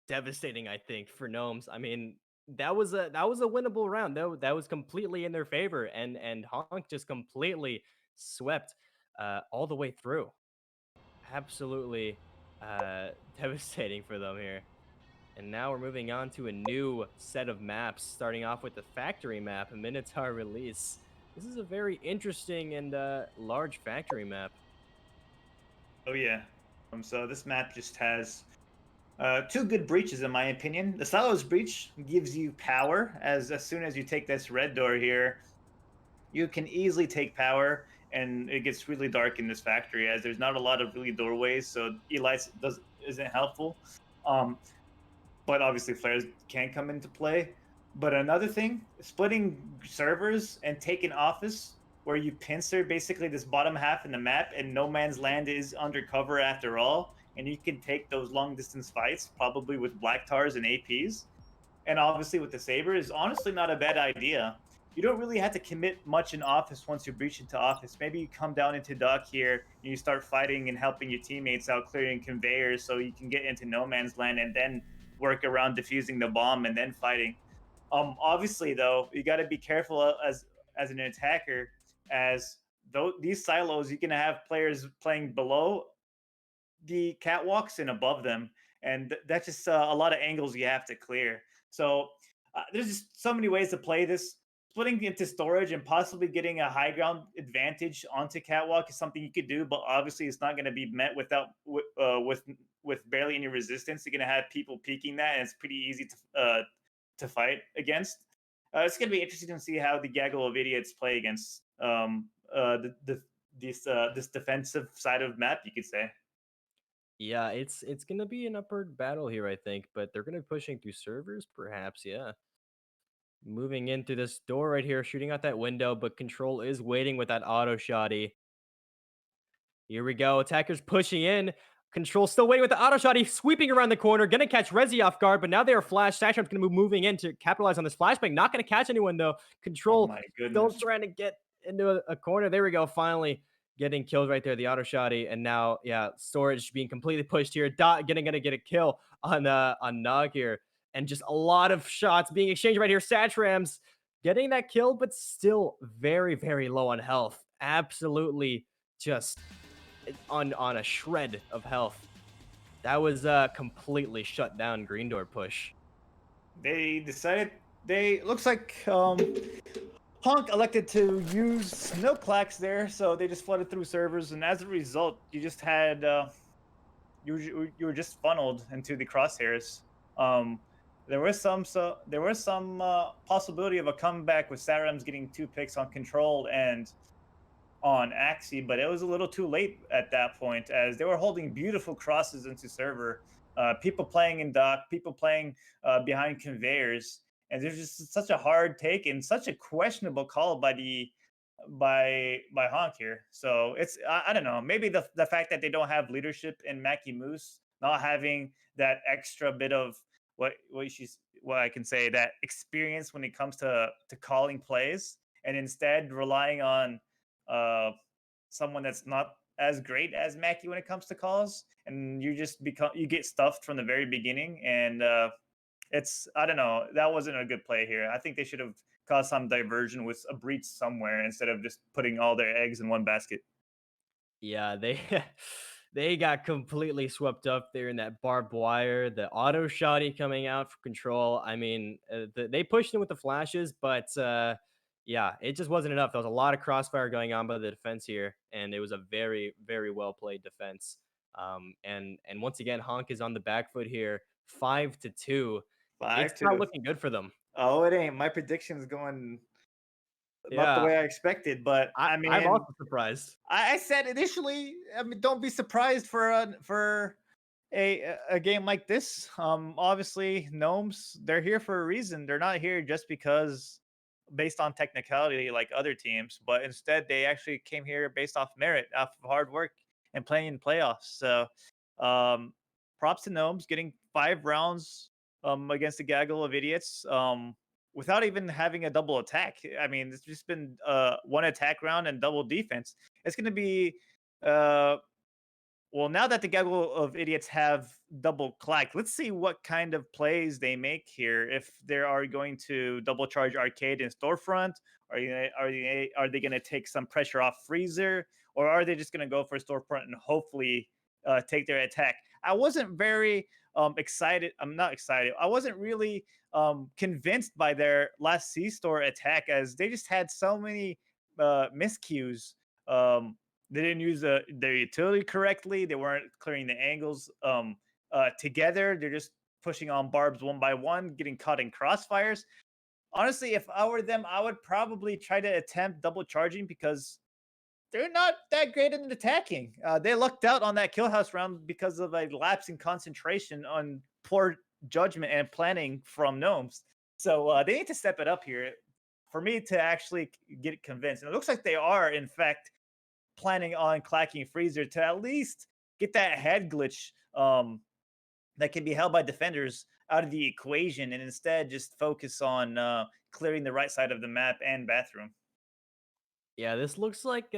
devastating, I think, for Gnomes. I mean, that was a winnable round. That was completely in their favor, and Honk just completely swept all the way through. Absolutely devastating for them here. And now we're moving on to a new set of maps, starting off with the factory map, a Minotaur release. This is a very interesting and large factory map. Oh yeah. So this map just has two good breaches, in my opinion. The Silos breach gives you power, as soon as you take this red door here, you can easily take power, and it gets really dark in this factory as there's not a lot of really doorways, so Elites does isn't helpful. Um, but obviously flares can come into play. But another thing, splitting servers and taking office, where you pincer basically this bottom half in the map, and no man's land is undercover after all, and you can take those long distance fights probably with black tars and APs, and obviously with the saber is honestly not a bad idea. You don't really have to commit much in office once you breach into office. Maybe you come down into dock here and you start fighting and helping your teammates out clearing conveyors so you can get into no man's land and then work around defusing the bomb and then fighting. Obviously though, you got to be careful as an attacker, as though these silos you can have players playing below the catwalks and above them, and that's just a lot of angles you have to clear. So there's just so many ways to play this. Splitting into storage and possibly getting a high ground advantage onto catwalk is something you could do, but obviously it's not going to be met with barely any resistance. You're going to have people peeking that, and it's pretty easy to fight against. It's going to be interesting to see how the gaggle of idiots play against this defensive side of map, you could say. Yeah, it's gonna be an upward battle here, I think, but they're gonna be pushing through servers, perhaps. Yeah, moving in through this door right here, shooting out that window, but Control is waiting with that auto shotty. Here we go. Attackers pushing in. Control still waiting with the auto shot. He's sweeping around the corner, gonna catch Rezi off guard, but now they are flash. Sashram's gonna move moving in to capitalize on this flashbang. Not gonna catch anyone though. Oh Control my still goodness. trying to get into a corner. There we go. Finally getting killed right there. The auto shotty, and now yeah, storage being completely pushed here. Dot getting gonna get a kill on Nog here, and just a lot of shots being exchanged right here. Satrams getting that kill, but still very low on health. Absolutely just on a shred of health. That was completely shut down green door push. They decided they looks like Honk elected to use no clacks there, so they just flooded through servers, and as a result, you just had you were just funneled into the crosshairs. Um, there was some possibility of a comeback with Sarams getting two picks on control and on Axie, but it was a little too late at that point as they were holding beautiful crosses into server. People playing in dock, people playing behind conveyors, and there's just such a hard take and such a questionable call by by Honk here. So it's I don't know, maybe the fact that they don't have leadership in Mackie Moose, not having that extra bit of what I can say, that experience when it comes to calling plays, and instead relying on uh, someone that's not as great as Mackie when it comes to calls, and you get stuffed from the very beginning, and it's I don't know, that wasn't a good play here. I think they should have caused some diversion with a breach somewhere instead of just putting all their eggs in one basket. Yeah, they they got completely swept up there in that barbed wire. The auto shotty coming out for control. I mean, they pushed in with the flashes, but yeah, it just wasn't enough. There was a lot of crossfire going on by the defense here, and it was a very well played defense. And once again, Honk is on the back foot here, 5-2. Five It's not to looking good for them. Oh, it ain't. My prediction's going not the Yeah, way I expected, but I I'm mean, also surprised. I said initially, I mean, don't be surprised for a game like this. Obviously, gnomes, they're here for a reason. They're not here just because based on technicality like other teams, but instead they actually came here based off merit, off of hard work and playing in playoffs. So, um, props to gnomes getting 5 rounds against a gaggle of idiots. Without even having a double attack. I mean, it's just been one attack round and double defense. It's going to be uh, Well, now that the gaggle of idiots have double clacked, let's see what kind of plays they make here. If they are going to double charge arcade and storefront, are they going to take some pressure off freezer, or are they just going to go for storefront and hopefully take their attack? I wasn't very excited. I'm not excited. I wasn't really convinced by their last C store attack, as they just had so many miscues. They didn't use their utility correctly. They weren't clearing the angles together. They're just pushing on barbs one by one, getting caught in crossfires. Honestly, if I were them, I would probably try to attempt double charging because they're not that great in attacking. They lucked out on that kill house round because of a lapse in concentration on poor judgment and planning from Gnomes. So they need to step it up here for me to actually get convinced. And it looks like they are, in fact, planning on clacking freezer to at least get that head glitch that can be held by defenders out of the equation, and instead just focus on clearing the right side of the map and bathroom. Yeah, this looks like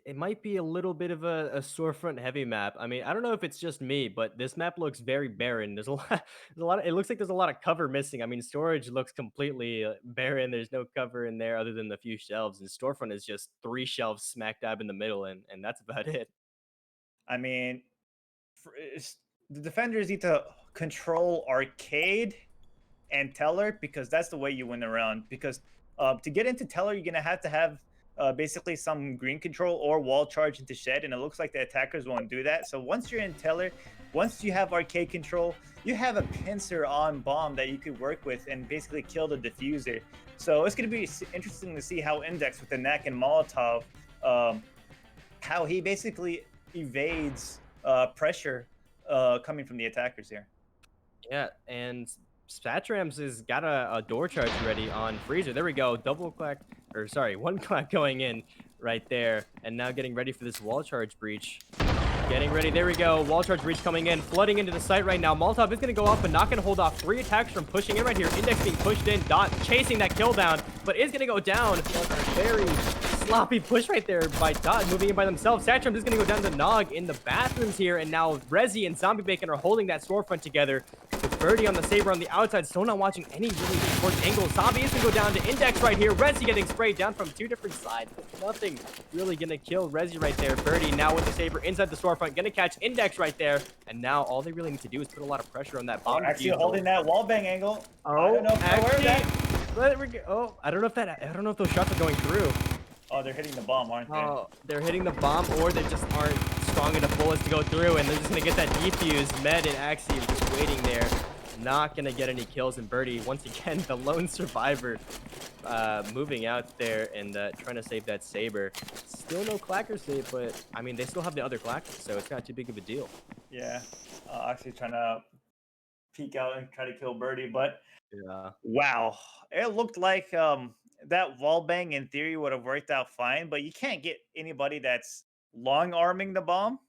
it might be a little bit of a storefront heavy map. I mean, I don't know if it's just me, but this map looks very barren. There's a lot, there's a lot. It looks like there's a lot of cover missing. I mean, storage looks completely barren. There's no cover in there other than the few shelves, and storefront is just three shelves smack dab in the middle, and that's about it. I mean, the defenders need to control arcade and teller, because that's the way you win the round. Because to get into teller, you're gonna have to have basically some green control or wall charge into shed, and it looks like the attackers won't do that. So once you're in teller, once you have arcade control, you have a pincer on bomb that you could work with and basically kill the diffuser. So it's gonna be interesting to see how Index with the knack and Molotov, um, how he basically evades pressure coming from the attackers here. Yeah, and Spatrams has got a door charge ready on Freezer. There we go. Double clack, or sorry, one clack going in right there. And now getting ready for this wall charge breach. Getting ready. There we go. Wall charge breach coming in, flooding into the site right now. Molotov is going to go off, but not going to hold off. Three attacks from pushing in right here. Index being pushed in. Dot chasing that kill down, but is going to go down. Very sloppy push right there by Dot, moving in by themselves. Satcham is going to go down to Nog in the bathrooms here, and now Rezi and Zombie Bacon are holding that storefront together. With Birdie on the Saber on the outside, still not watching any really important angles. Zombie is going to go down to Index right here. Rezi getting sprayed down from two different sides, but nothing really going to kill Rezi right there. Birdie now with the Saber inside the storefront, going to catch Index right there. And now all they really need to do is put a lot of pressure on that bomb. Actually holding that wall bang angle. Oh, I don't know if I don't know if that. I don't know if those shots are going through. Oh, they're hitting the bomb, aren't they? Oh, they're hitting the bomb, or they just aren't strong enough bullets to go through, and they're just gonna get that defuse. Med and Axiom just waiting there, not gonna get any kills. And Birdie, once again, the lone survivor, moving out there and trying to save that Saber. Still no clacker save, but I mean they still have the other clacker, so it's not too big of a deal. Yeah, actually trying to peek out and try to kill Birdie, but Yeah. wow, it looked like that wall bang in theory would have worked out fine, but you can't get anybody that's long arming the bomb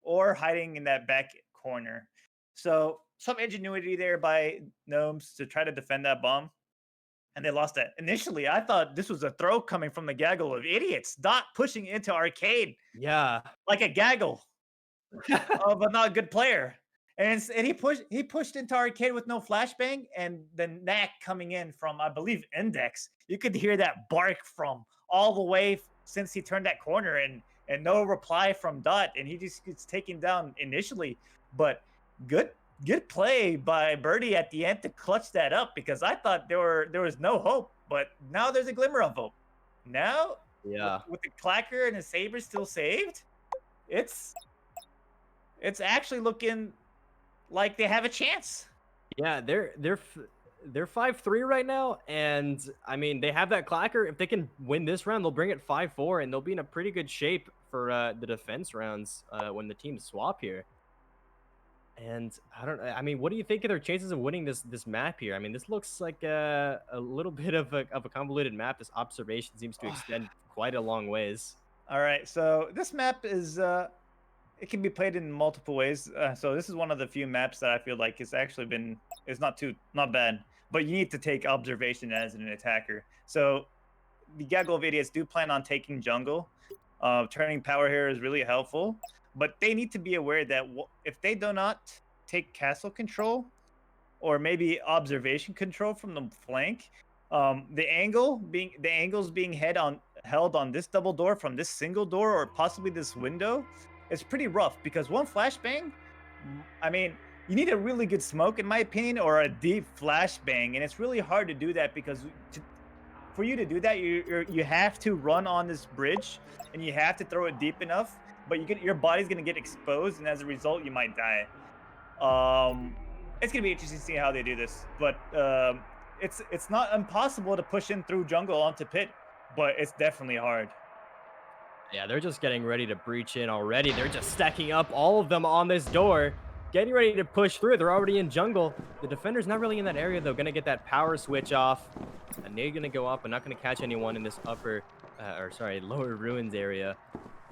or hiding in that back corner. So some ingenuity there by Gnomes to try to defend that bomb, and they lost that. Initially, I thought this was a throw coming from the gaggle of idiots, Dot pushing into arcade Yeah. like a gaggle of a not good player. And he pushed into arcade with no flashbang, and the knack coming in from, I believe, Index. You could hear that bark from all the way since he turned that corner, and no reply from Dot, and he just gets taken down initially. But good play by Birdie at the end to clutch that up, because I thought there was no hope, but now there's a glimmer of hope. Now, Yeah. with the clacker and the Saber still saved, it's actually looking like they have a chance. Yeah, they're 5-3 right now, and I mean they have that clacker. If they can win this round, they'll bring it 5-4, and they'll be in a pretty good shape for the defense rounds when the teams swap here. And I don't. I mean, what do you think of their chances of winning this map here? I mean, this looks like a little bit of a convoluted map. This observation seems to extend quite a long ways. All right, so this map is it can be played in multiple ways. So this is one of the few maps that I feel like it's not bad, but you need to take observation as an attacker. So the gaggle of idiots do plan on taking jungle. Turning power here is really helpful, but they need to be aware that if they do not take castle control or maybe observation control from the flank, the angles being held on this double door from this single door or possibly this window is pretty rough because one flashbang, I mean, you need a really good smoke in my opinion or a deep flashbang, and it's really hard to do that because for you to do that, you have to run on this bridge and you have to throw it deep enough, but your body's gonna get exposed, and as a result, you might die. It's gonna be interesting to see how they do this, but it's not impossible to push in through jungle onto pit, but it's definitely hard. Yeah, they're just getting ready to breach in already. They're just stacking up all of them on this door, getting ready to push through. They're already in jungle. The defender's not really in that area, though. Gonna get that power switch off. A nade gonna go up, but not gonna catch anyone in this upper, or sorry, lower ruins area.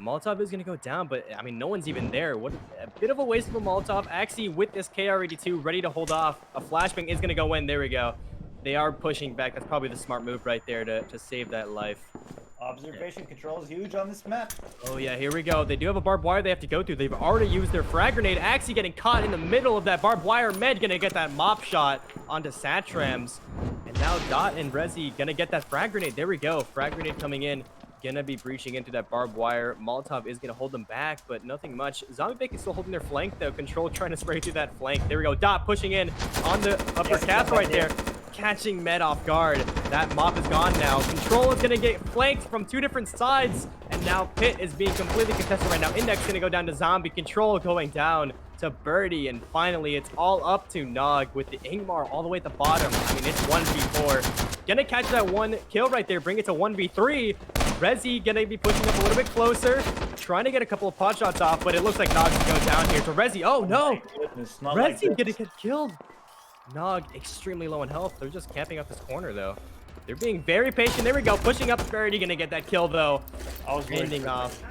Molotov is gonna go down, but I mean, no one's even there. What a bit of a waste of a Molotov. Axie with this KR-82 ready to hold off. A flashbang is gonna go in. There we go. They are pushing back. That's probably the smart move right there to save that life. Observation control is huge on this map. Oh, yeah, here we go. They do have a barbed wire they have to go through. They've already used their frag grenade. Axie getting caught in the middle of that barbed wire. Med gonna get that mop shot onto Satrams. And now Dot and Rezi gonna get that frag grenade. There we go. Frag grenade coming in. Gonna be breaching into that barbed wire. Molotov is gonna hold them back, but nothing much. Zombie Bake is still holding their flank, though. Control trying to spray through that flank. There we go. Dot pushing in on the upper castle right there. Catching Med off guard. That mop is gone now. Control is going to get flanked from two different sides. And now Pit is being completely contested right now. Index going to go down to Zombie. Control going down to Birdie. And finally, it's all up to Nog with the Ingmar all the way at the bottom. I mean, it's 1v4. Going to catch that one kill right there. Bring it to 1v3. Rezi going to be pushing up a little bit closer. Trying to get a couple of pot shots off. But it looks like Nog's going to go down here to Rezi. Oh, no. Rezi going to get killed. Nog extremely low in health. They're just camping up this corner, though. They're being very patient. There we go. Pushing up. Birdie gonna get that kill, though. Ending off.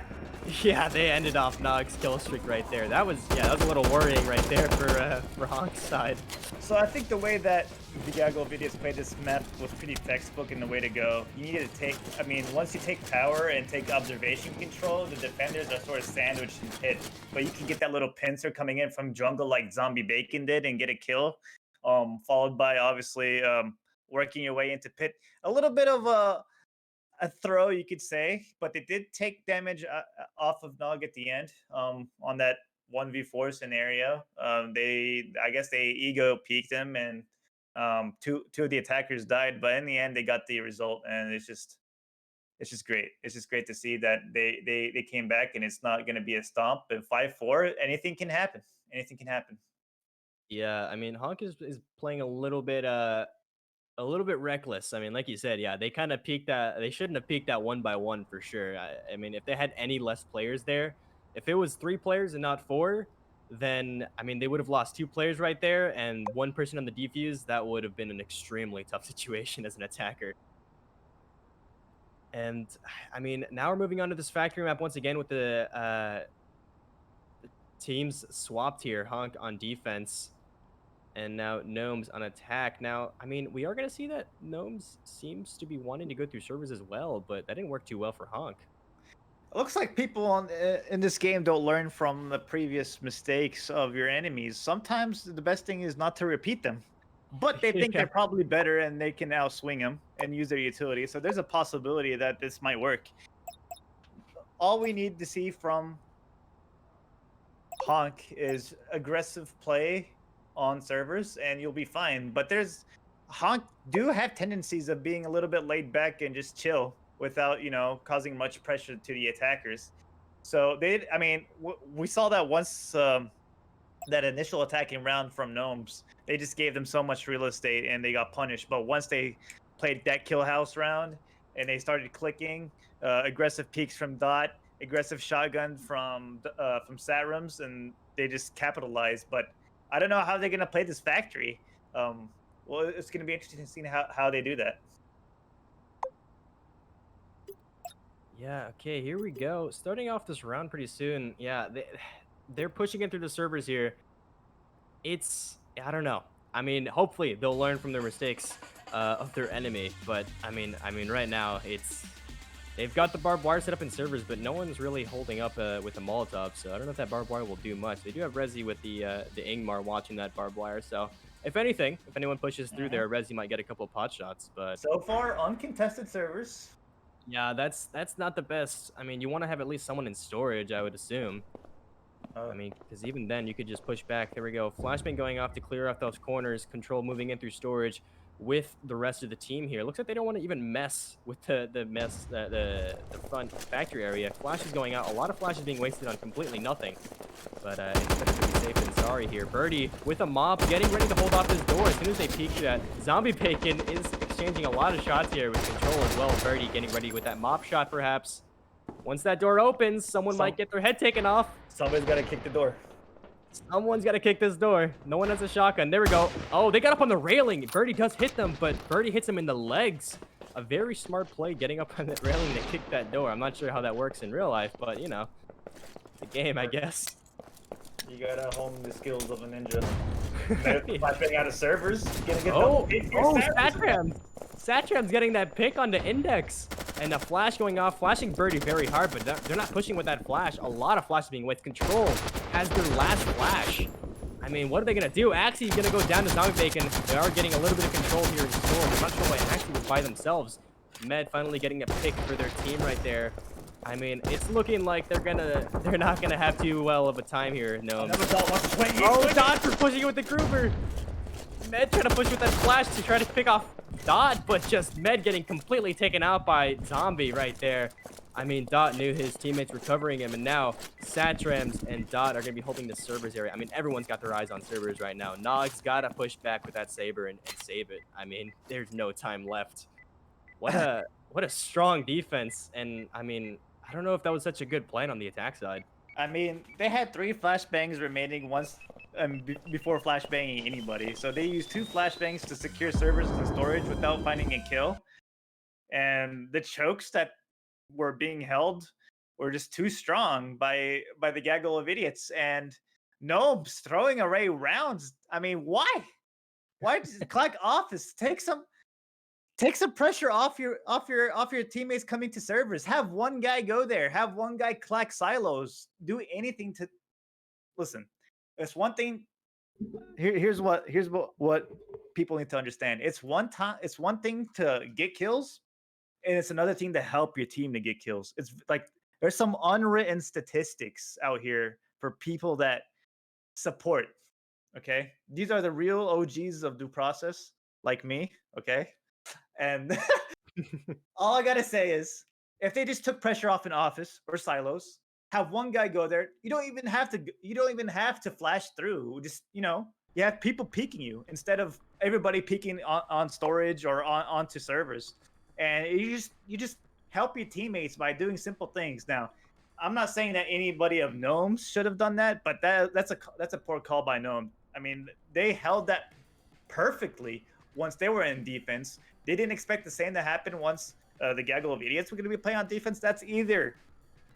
Yeah, they ended off Nog's kill streak right there. That was a little worrying right there for Honk's side. So I think the way that Vigago Vidias played this map was pretty textbook in the way to go. You need to take, I mean, once you take power and take observation control, the defenders are sort of sandwiched and hit. But you can get that little pincer coming in from jungle like Zombie Bacon did and get a kill. Followed by obviously working your way into pit. A little bit of a throw, you could say, but they did take damage off of Nog at the end on that 1v4 scenario. I guess they ego peaked him, and two of the attackers died, but in the end they got the result, and it's just great. It's just great to see that they came back, and it's not going to be a stomp. And 5-4, anything can happen. Anything can happen. Yeah, I mean, Honk is playing a little bit reckless. I mean, like you said, yeah, they kind of peaked that. They shouldn't have peaked that 1 by 1 for sure. I mean, if they had any less players there, if it was 3 players and not 4, then I mean, they would have lost 2 players right there and 1 person on the defuse. That would have been an extremely tough situation as an attacker. And I mean, now we're moving on to this factory map once again with the teams swapped here. Honk on defense. And now Gnomes on attack. Now, I mean, we are going to see that Gnomes seems to be wanting to go through servers as well, but that didn't work too well for Honk. It looks like people in this game don't learn from the previous mistakes of your enemies. Sometimes the best thing is not to repeat them, but they think they're probably better and they can now swing them and use their utility. So there's a possibility that this might work. All we need to see from Honk is aggressive play on servers and you'll be fine. But Honk do have tendencies of being a little bit laid back and just chill without, causing much pressure to the attackers. So we saw that once that initial attacking round from Gnomes, they just gave them so much real estate and they got punished. But once they played that kill house round and they started clicking, aggressive peaks from Dot, aggressive shotgun from Satrams, and they just capitalized. But I don't know how they're going to play this factory. Well, it's going to be interesting to see how they do that. Yeah, okay, here we go. Starting off this round pretty soon. Yeah, they're pushing in through the servers here. I don't know. I mean, hopefully they'll learn from their mistakes of their enemy. But I mean, right now it's They've got the barbed wire set up in servers, but no one's really holding up with the Molotov, so I don't know if that barbed wire will do much. They do have Rezi with the Ingmar watching that barbed wire, so if anything, if anyone pushes through Mhm. there, Rezi might get a couple of pot shots, but So far, uncontested servers. yeah, that's not the best. I mean, you want to have at least someone in storage, I would assume. I Oh, mean, because even then, you could just push back. There we go. Flashbang going off to clear off those corners. Control moving in through storage with the rest of the team here. Looks like they don't want to even mess with the front factory area. Flash is going out. A lot of flash is being wasted on completely nothing. But it's better to be safe than sorry here. Birdie with a mop, getting ready to hold off this door. As soon as they peek through that, Zombie Bacon is exchanging a lot of shots here with Control as well. Birdie getting ready with that mop shot, perhaps. Once that door opens, someone might get their head taken off. somebody's got to kick the door. Someone's got to kick this door. No one has a shotgun. There we go. Oh, they got up on the railing. Birdie does hit them, but Birdie hits him in the legs. A very smart play getting up on the railing to kick that door. I'm not sure how that works in real life, but, you know, it's a game, I guess. You gotta hone the skills of a ninja. Flashbang out of servers. Gonna get Oh, oh, Satram. Satram's getting that pick on the index. And the flash going off, flashing Birdie very hard, but they're not pushing with that flash. A lot of flash being with. Control has their last flash. I mean, what are they going to do? Axie's going to go down to Zombie Bacon. They are getting a little bit of control here in Storm. I'm not sure why Axie was by themselves. Med finally getting a pick for their team right there. I mean, it's looking like they're not gonna have too well of a time here. No. Oh, Dot for pushing it with the Gruber. Med trying to push with that flash to try to pick off Dot, but just Med getting completely taken out by Zombie right there. I mean, Dot knew his teammates were covering him, and now Satrams and Dot are gonna be holding the servers area. I mean, everyone's got their eyes on servers right now. Nog's gotta push back with that saber and save it. I mean, there's no time left. What a strong defense, and I mean, I don't know if that was such a good plan on the attack side. I mean, they had 3 flashbangs remaining once before flashbanging anybody. So they used 2 flashbangs to secure servers and storage without finding a kill. And the chokes that were being held were just too strong by the gaggle of idiots. And Gnomes throwing array rounds. I mean, why? Why just Clack Office take some pressure off your teammates coming to servers. Have one guy go there. Have one guy clack silos. Do anything to listen. It's one thing. Here's what people need to understand. It's one thing to get kills, and it's another thing to help your team to get kills. It's like there's some unwritten statistics out here for people that support. Okay, these are the real OGs of due process, like me. Okay. And all I gotta say is, if they just took pressure off an office or silos, have one guy go there, you don't even have to flash through. Just you have people peeking you instead of everybody peeking on storage or onto servers, and you just help your teammates by doing simple things. Now, I'm not saying that anybody of Gnomes should have done that, but that's a poor call by Gnome. I mean, they held that perfectly once they were in defense. They didn't expect the same to happen once the gaggle of idiots were going to be playing on defense. That's either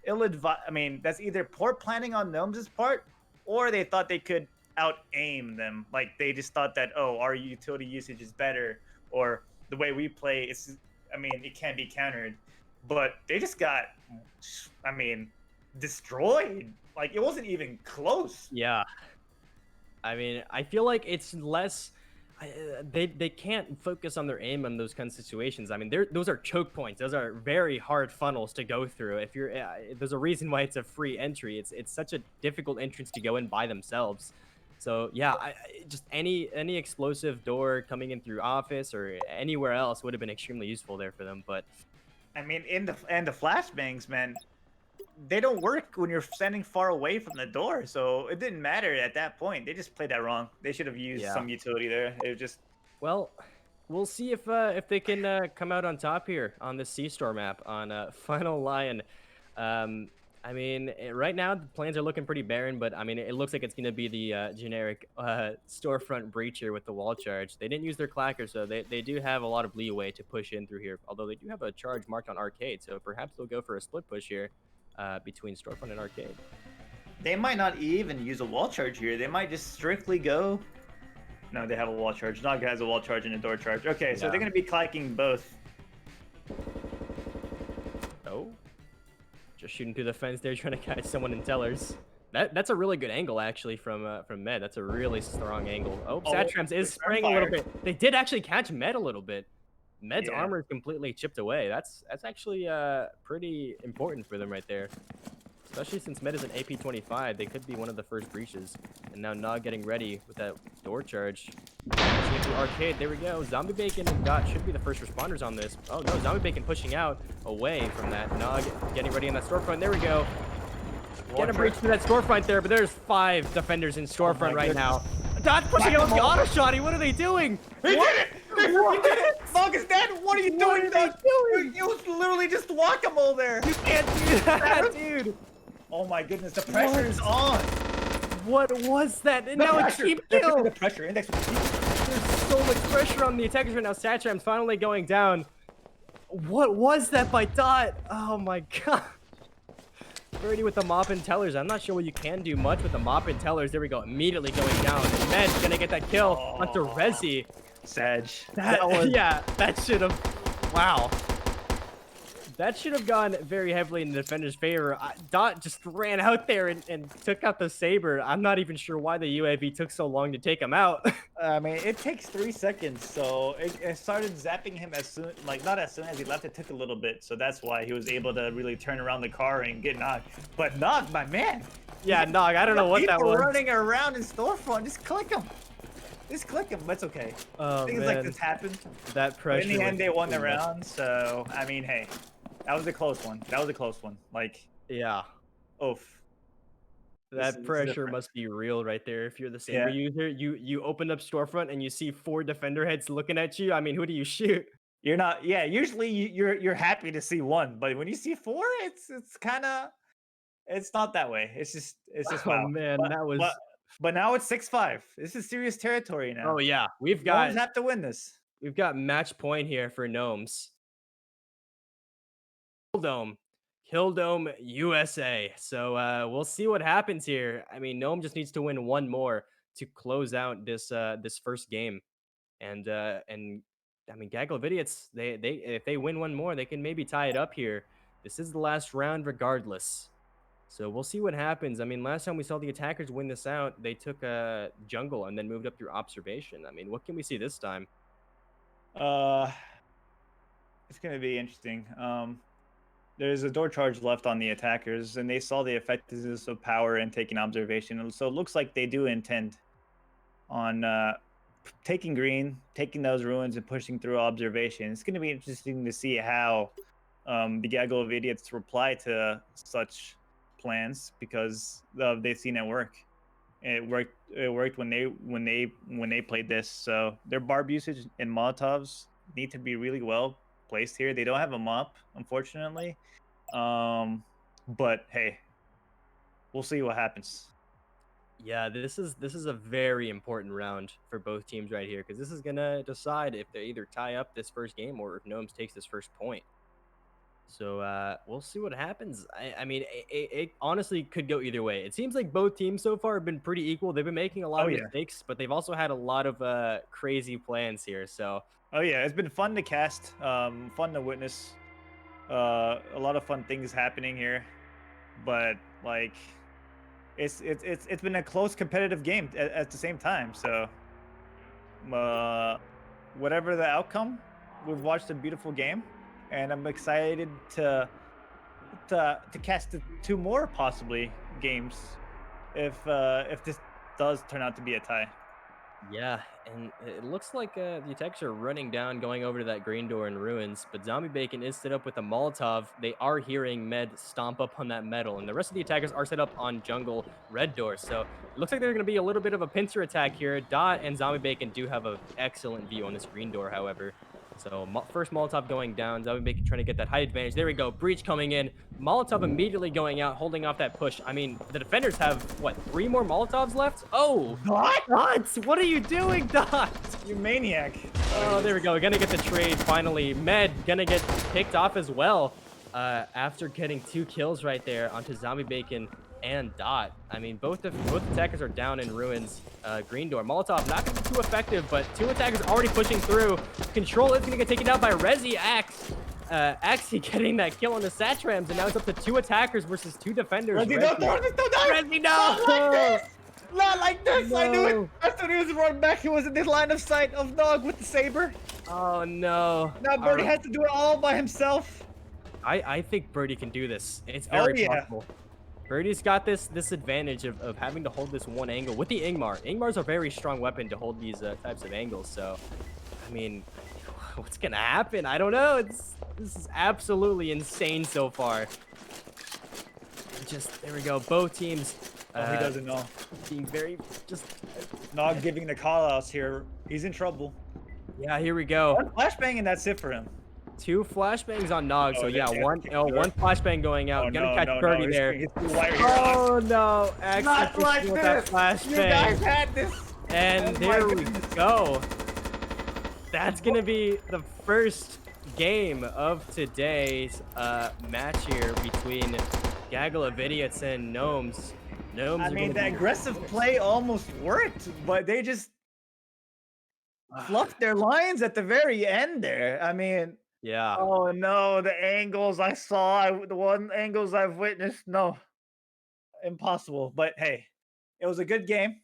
that's either poor planning on Gnomes' part, or they thought they could out aim them. Like they just thought that, oh, our utility usage is better, or the way we play it can be countered. But they just got, destroyed. Like it wasn't even close. Yeah. I mean, I feel like it's less. They can't focus on their aim on those kinds of situations. I mean, those are choke points. Those are very hard funnels to go through. If you're, there's a reason why it's a free entry. It's such a difficult entrance to go in by themselves. So yeah, just any explosive door coming in through office or anywhere else would have been extremely useful there for them. But I mean, in the flashbangs, man, they don't work when you're standing far away from the door. So it didn't matter at that point. They just played that wrong. They should have used some utility there. It was just. Well, we'll see if they can come out on top here on the C-Store map on Final Lion. I mean, right now the plans are looking pretty barren, but I mean, it looks like it's going to be the generic storefront breach here with the wall charge. They didn't use their clacker, so they do have a lot of leeway to push in through here, although they do have a charge marked on arcade, so perhaps they'll go for a split push here between storefront and arcade. They might not even use a wall charge here. They might just strictly go. No, they have a wall charge. Nog has a wall charge and a door charge. Okay, so they're going to be clacking both. Just shooting through the fence there, trying to catch someone in tellers. That's a really good angle actually from Med. That's a really strong angle. Oh, Oh, Satrams is return spraying a little fire. bit. They did actually catch Med a little bit. Med's Yeah. armor is completely chipped away. That's actually pretty important for them right there. Especially since Med is an AP-25, they could be one of the first breaches. And now Nog getting ready with that door charge. Pushing into arcade, there we go. Zombie Bacon and Dot should be the first responders on this. Oh no, Zombie Bacon pushing out away from that. Nog getting ready in that storefront, there we go. Get a breach to that storefront there, but there's 5 defenders in storefront right now. Dot's pushing out with the auto shotty, what are they doing? He did it! He did it! Fog is dead! What are you doing, are they Doug? It was literally just whack-a-mole there. You can't do that, dude. Oh my goodness, the pressure is on. What was that? And now it's keep kill. The pressure index. There's so much pressure on the attackers right now. Satcham's finally going down. What was that by Dot? Oh my god. Birdie with the mop and tellers. I'm not sure what you can do much with the mop and tellers. There we go. Immediately going down. And Med's gonna get that kill onto Rezi. Sag. That was, yeah, that should have. Wow. That should have gone very heavily in the defender's favor. Dot just ran out there and took out the Saber. I'm not even sure why the UAV took so long to take him out. I mean, it takes 3 seconds, so it started zapping him as soon, like not as soon as he left. It took a little bit, so that's why he was able to really turn around the car and get knocked. But Nog, my man. Yeah, Nog, I don't know what that was. People running around in storefront, just click him. Just click him. That's okay. Oh, Things man. like this happen. That pressure. But in the end, they won the much. round, so I mean, hey. That was a close one. That was a close one. Like, Yeah. oof. That pressure must be real right there. If you're the Saber user, you open up storefront and you see 4 defender heads looking at you. I mean, who do you shoot? You're not. Yeah, usually you're happy to see 1, but when you see 4, it's kind of not that way. It's just Oh wow. man, that was. But now it's 6-5. This is serious territory now. Oh yeah, we've Gnomes got have to win this. we've got match point here for Gnomes. Killdome, USA. So we'll see what happens here. I mean, Gnome just needs to win 1 more to close out this this first game, and I mean, Gaggle Idiots, they if they win 1 more, they can maybe tie it up here. This is the last round, regardless. So we'll see what happens. I mean, last time we saw the attackers win this out, they took jungle and then moved up through observation. I mean, what can we see this time? It's gonna be interesting. There's a door charge left on the attackers, and they saw the effectiveness of power and taking observation. So it looks like they do intend on taking green, taking those ruins, and pushing through observation. It's going to be interesting to see how the Gaggle of Idiots reply to such plans, because they've seen it work. It worked. It worked when they played this. So their barb usage and Molotovs need to be really well placed here. They don't have a mop, unfortunately. But hey, we'll see what happens. Yeah, this is a very important round for both teams right here, because this is gonna decide if they either tie up this first game or if Gnomes takes this first point. So we'll see what happens. I mean, it honestly could go either way. It seems like both teams so far have been pretty equal. They've been making a lot of mistakes, but they've also had a lot of crazy plans here. So oh yeah, it's been fun to cast, fun to witness, a lot of fun things happening here, but like it's been a close competitive game at the same time. So whatever the outcome, we've watched a beautiful game, and I'm excited to cast 2 more possibly games if this does turn out to be a tie. yeah, and it looks like the attacks are running down, going over to that green door in ruins. But Zombie Bacon is set up with a Molotov. They are hearing Med stomp up on that metal, and the rest of the attackers are set up on jungle red door. So it looks like there's going to be a little bit of a pincer attack here. Dot and Zombie Bacon do have an excellent view on this green door, however. So first Molotov going down. Zombie Bacon trying to get that height advantage. There we go. Breach coming in. Molotov immediately going out, holding off that push. I mean, the defenders have, what, 3 more Molotovs left? Oh! Dot! What are you doing, Dot? You maniac. Oh, there we go. Gonna get the trade finally. Med gonna get picked off as well after getting 2 kills right there onto Zombie Bacon and Dot. I mean, both attackers are down in ruins. Green door. Molotov not gonna be too effective, but 2 attackers already pushing through. Control is gonna get taken down by Rezi Axe. actually getting that kill on the Satrams, and now it's up to 2 attackers versus 2 defenders. Resi, don't Resi, throw this, don't die! Resi, Not like no! this! Not like this! I knew it! No! As soon as he was running back, he was in the line of sight of Dog with the saber. Oh, no. Now Birdie Alri has to do it all by himself. I think Birdie can do this. It's Oh very yeah. possible. Birdie's got this advantage of having to hold this one angle with the Ingmar. Ingmar's a very strong weapon to hold these types of angles. So, I mean, what's gonna happen? I don't know. This is absolutely insane so far. Just there we go. Both teams Oh, he doesn't know. being very just Nog giving the call outs here. He's in trouble. yeah. Here we go. One flashbang and that's it for him. 2 flashbangs on Nog. So Oh, yeah, they one kicked the door. one flashbang going out. Oh Gonna no, catch no, Birdie no. there. He's too wire here. Oh no! Axel Not just like with that this. flashbang. You guys had this. And Oh my there we goodness. go. That's gonna be the first game of today's match here between Gaggle of Idiots and Gnomes. Gnomes I are mean, gonna the be aggressive play almost worked, but they just fluffed their lines at the very end there. I mean, yeah. oh no, the angles I saw, the one angles I've witnessed, no, impossible. But hey, it was a good game.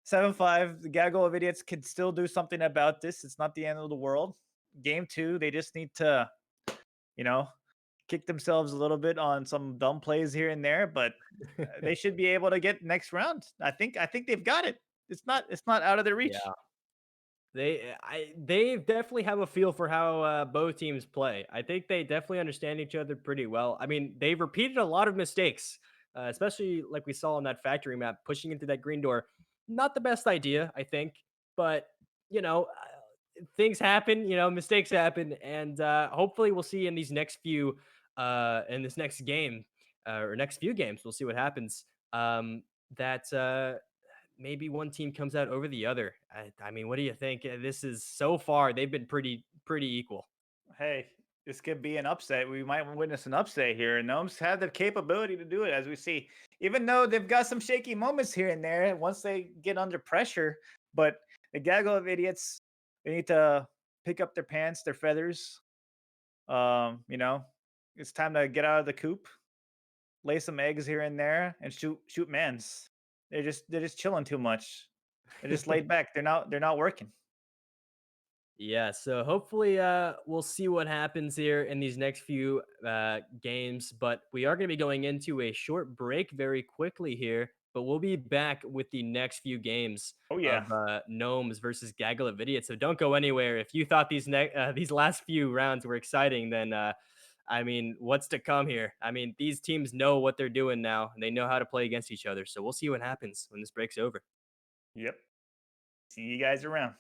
7-5. The Gaggle of Idiots can still do something about this. It's not the end of the world. Game 2, they just need to, you know, kick themselves a little bit on some dumb plays here and there, but they should be able to get next round. I think they've got it. It's not out of their reach. Yeah. They definitely have a feel for how both teams play. I think they definitely understand each other pretty well. I mean, they've repeated a lot of mistakes, especially like we saw on that factory map, pushing into that green door. Not the best idea, I think, but you know, things happen. You know, mistakes happen, and hopefully, we'll see in these next few, in this next game, or next few games, we'll see what happens. That maybe one team comes out over the other. I mean, what do you think? This is so far they've been pretty equal. Hey, this could be an upset. We might witness an upset here. And Gnomes have the capability to do it, as we see. Even though they've got some shaky moments here and there once they get under pressure. But the Gaggle of Idiots, they need to pick up their pants, their feathers. You know, it's time to get out of the coop, lay some eggs here and there, and shoot mans. They're just chilling too much. They're just laid back. They're not working. Yeah, so hopefully we'll see what happens here in these next few games, but we are going to be going into a short break very quickly here, but we'll be back with the next few games Oh yeah. of Gnomes versus Gaggle of Idiots. So don't go anywhere. If you thought these last few rounds were exciting, then I mean, what's to come here? I mean, these teams know what they're doing now, and they know how to play against each other. So we'll see what happens when this break's over. Yep. See you guys around.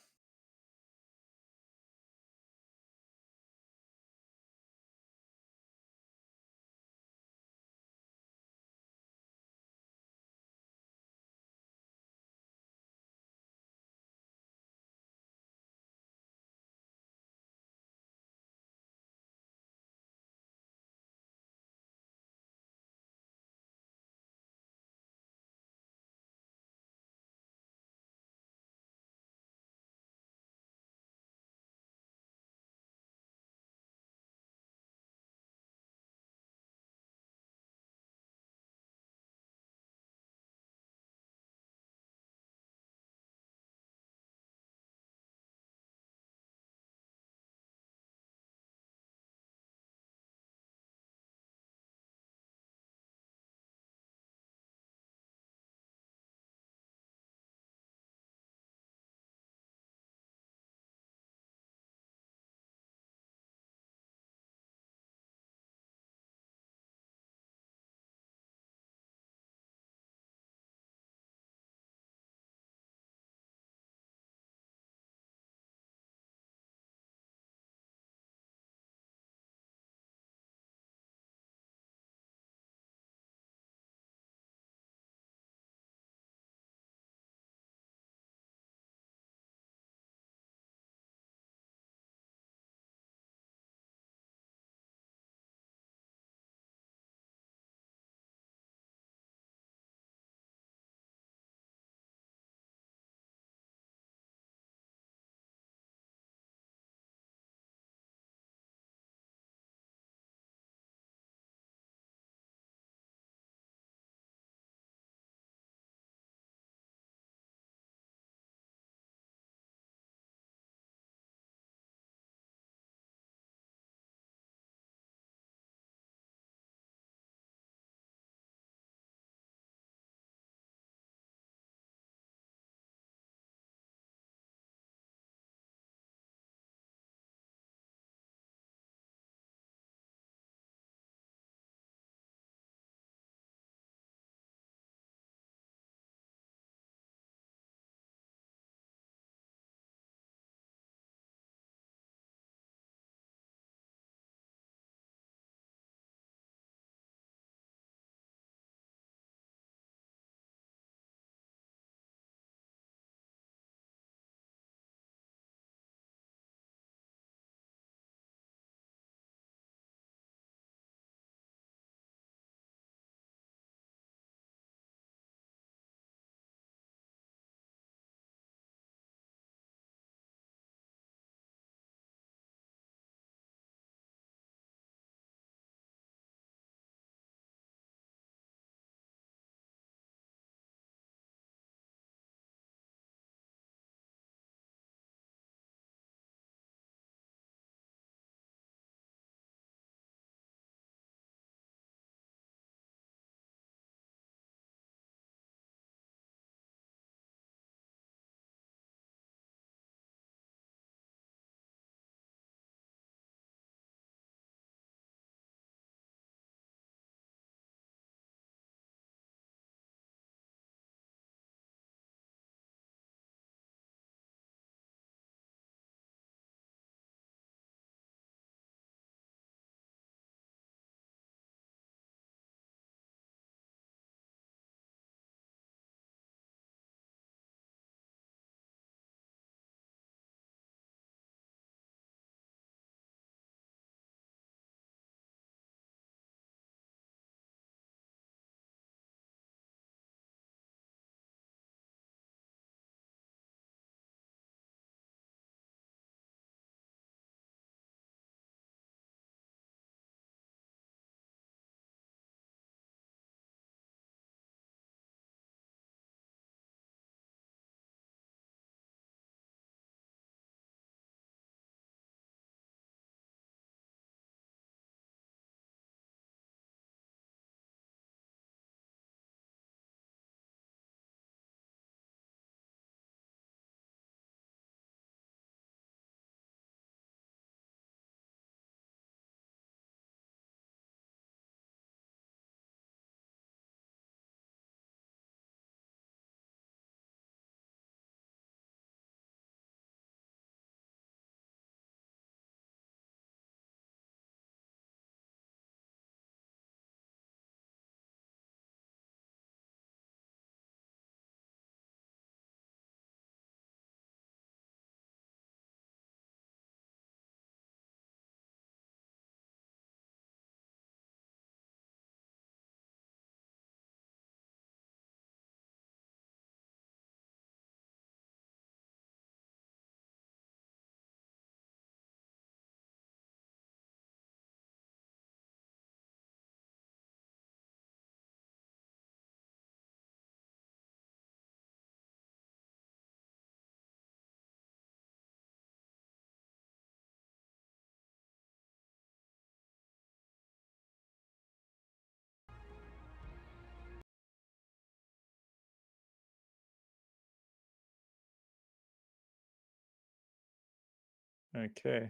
Okay.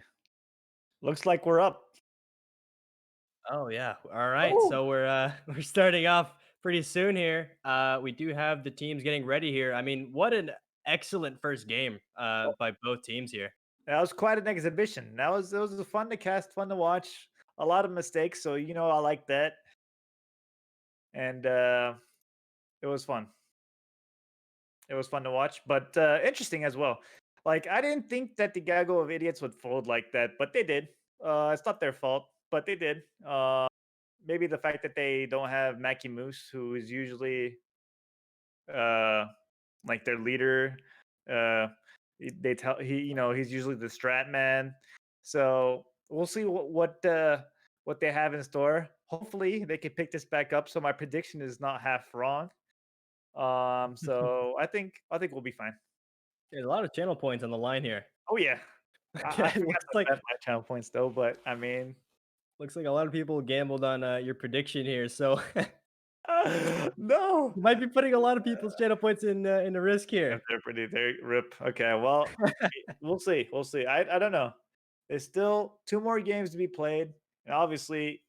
Looks like we're up. Oh yeah. All right. Oh, So we're we're starting off pretty soon here. We do have the teams getting ready here. I mean, what an excellent first game by both teams here. that was quite an exhibition. That was fun to cast, fun to watch. A lot of mistakes, so I like that, and it was fun. It was fun to watch, but interesting as well. Like I didn't think that the gaggle of idiots would fold like that, but they did. It's not their fault, but they did. Maybe the fact that they don't have Mackie Moose, who is usually uh like their leader. Uh, they tell he's usually the strat man. So we'll see what they have in store. Hopefully they can pick this back up. So my prediction is not half wrong. So I think we'll be fine. There's a lot of channel points on the line here. Oh yeah, I Okay, forgot to bet my channel points though, but I mean, looks like a lot of people gambled on your prediction here. So no. you might be putting a lot of people's channel points in the risk Yeah, here. they're pretty. They rip. Okay, well, we'll see. We'll see. I don't know. There's still two more games to be played, and obviously,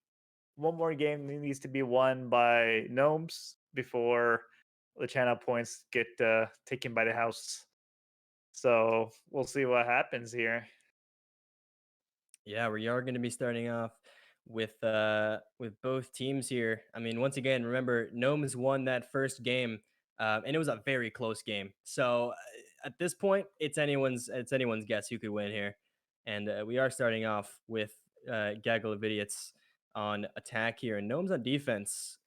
one more game needs to be won by Gnomes before the channel points get taken by the house. So we'll see what happens here. Yeah, we are going to be starting off with both teams here. I mean, once again, remember Gnomes won that first game, and it was a very close game. So at this point, it's anyone's guess who could win here. And we are starting off with Gaggle of Idiots on attack here, and Gnomes on defense.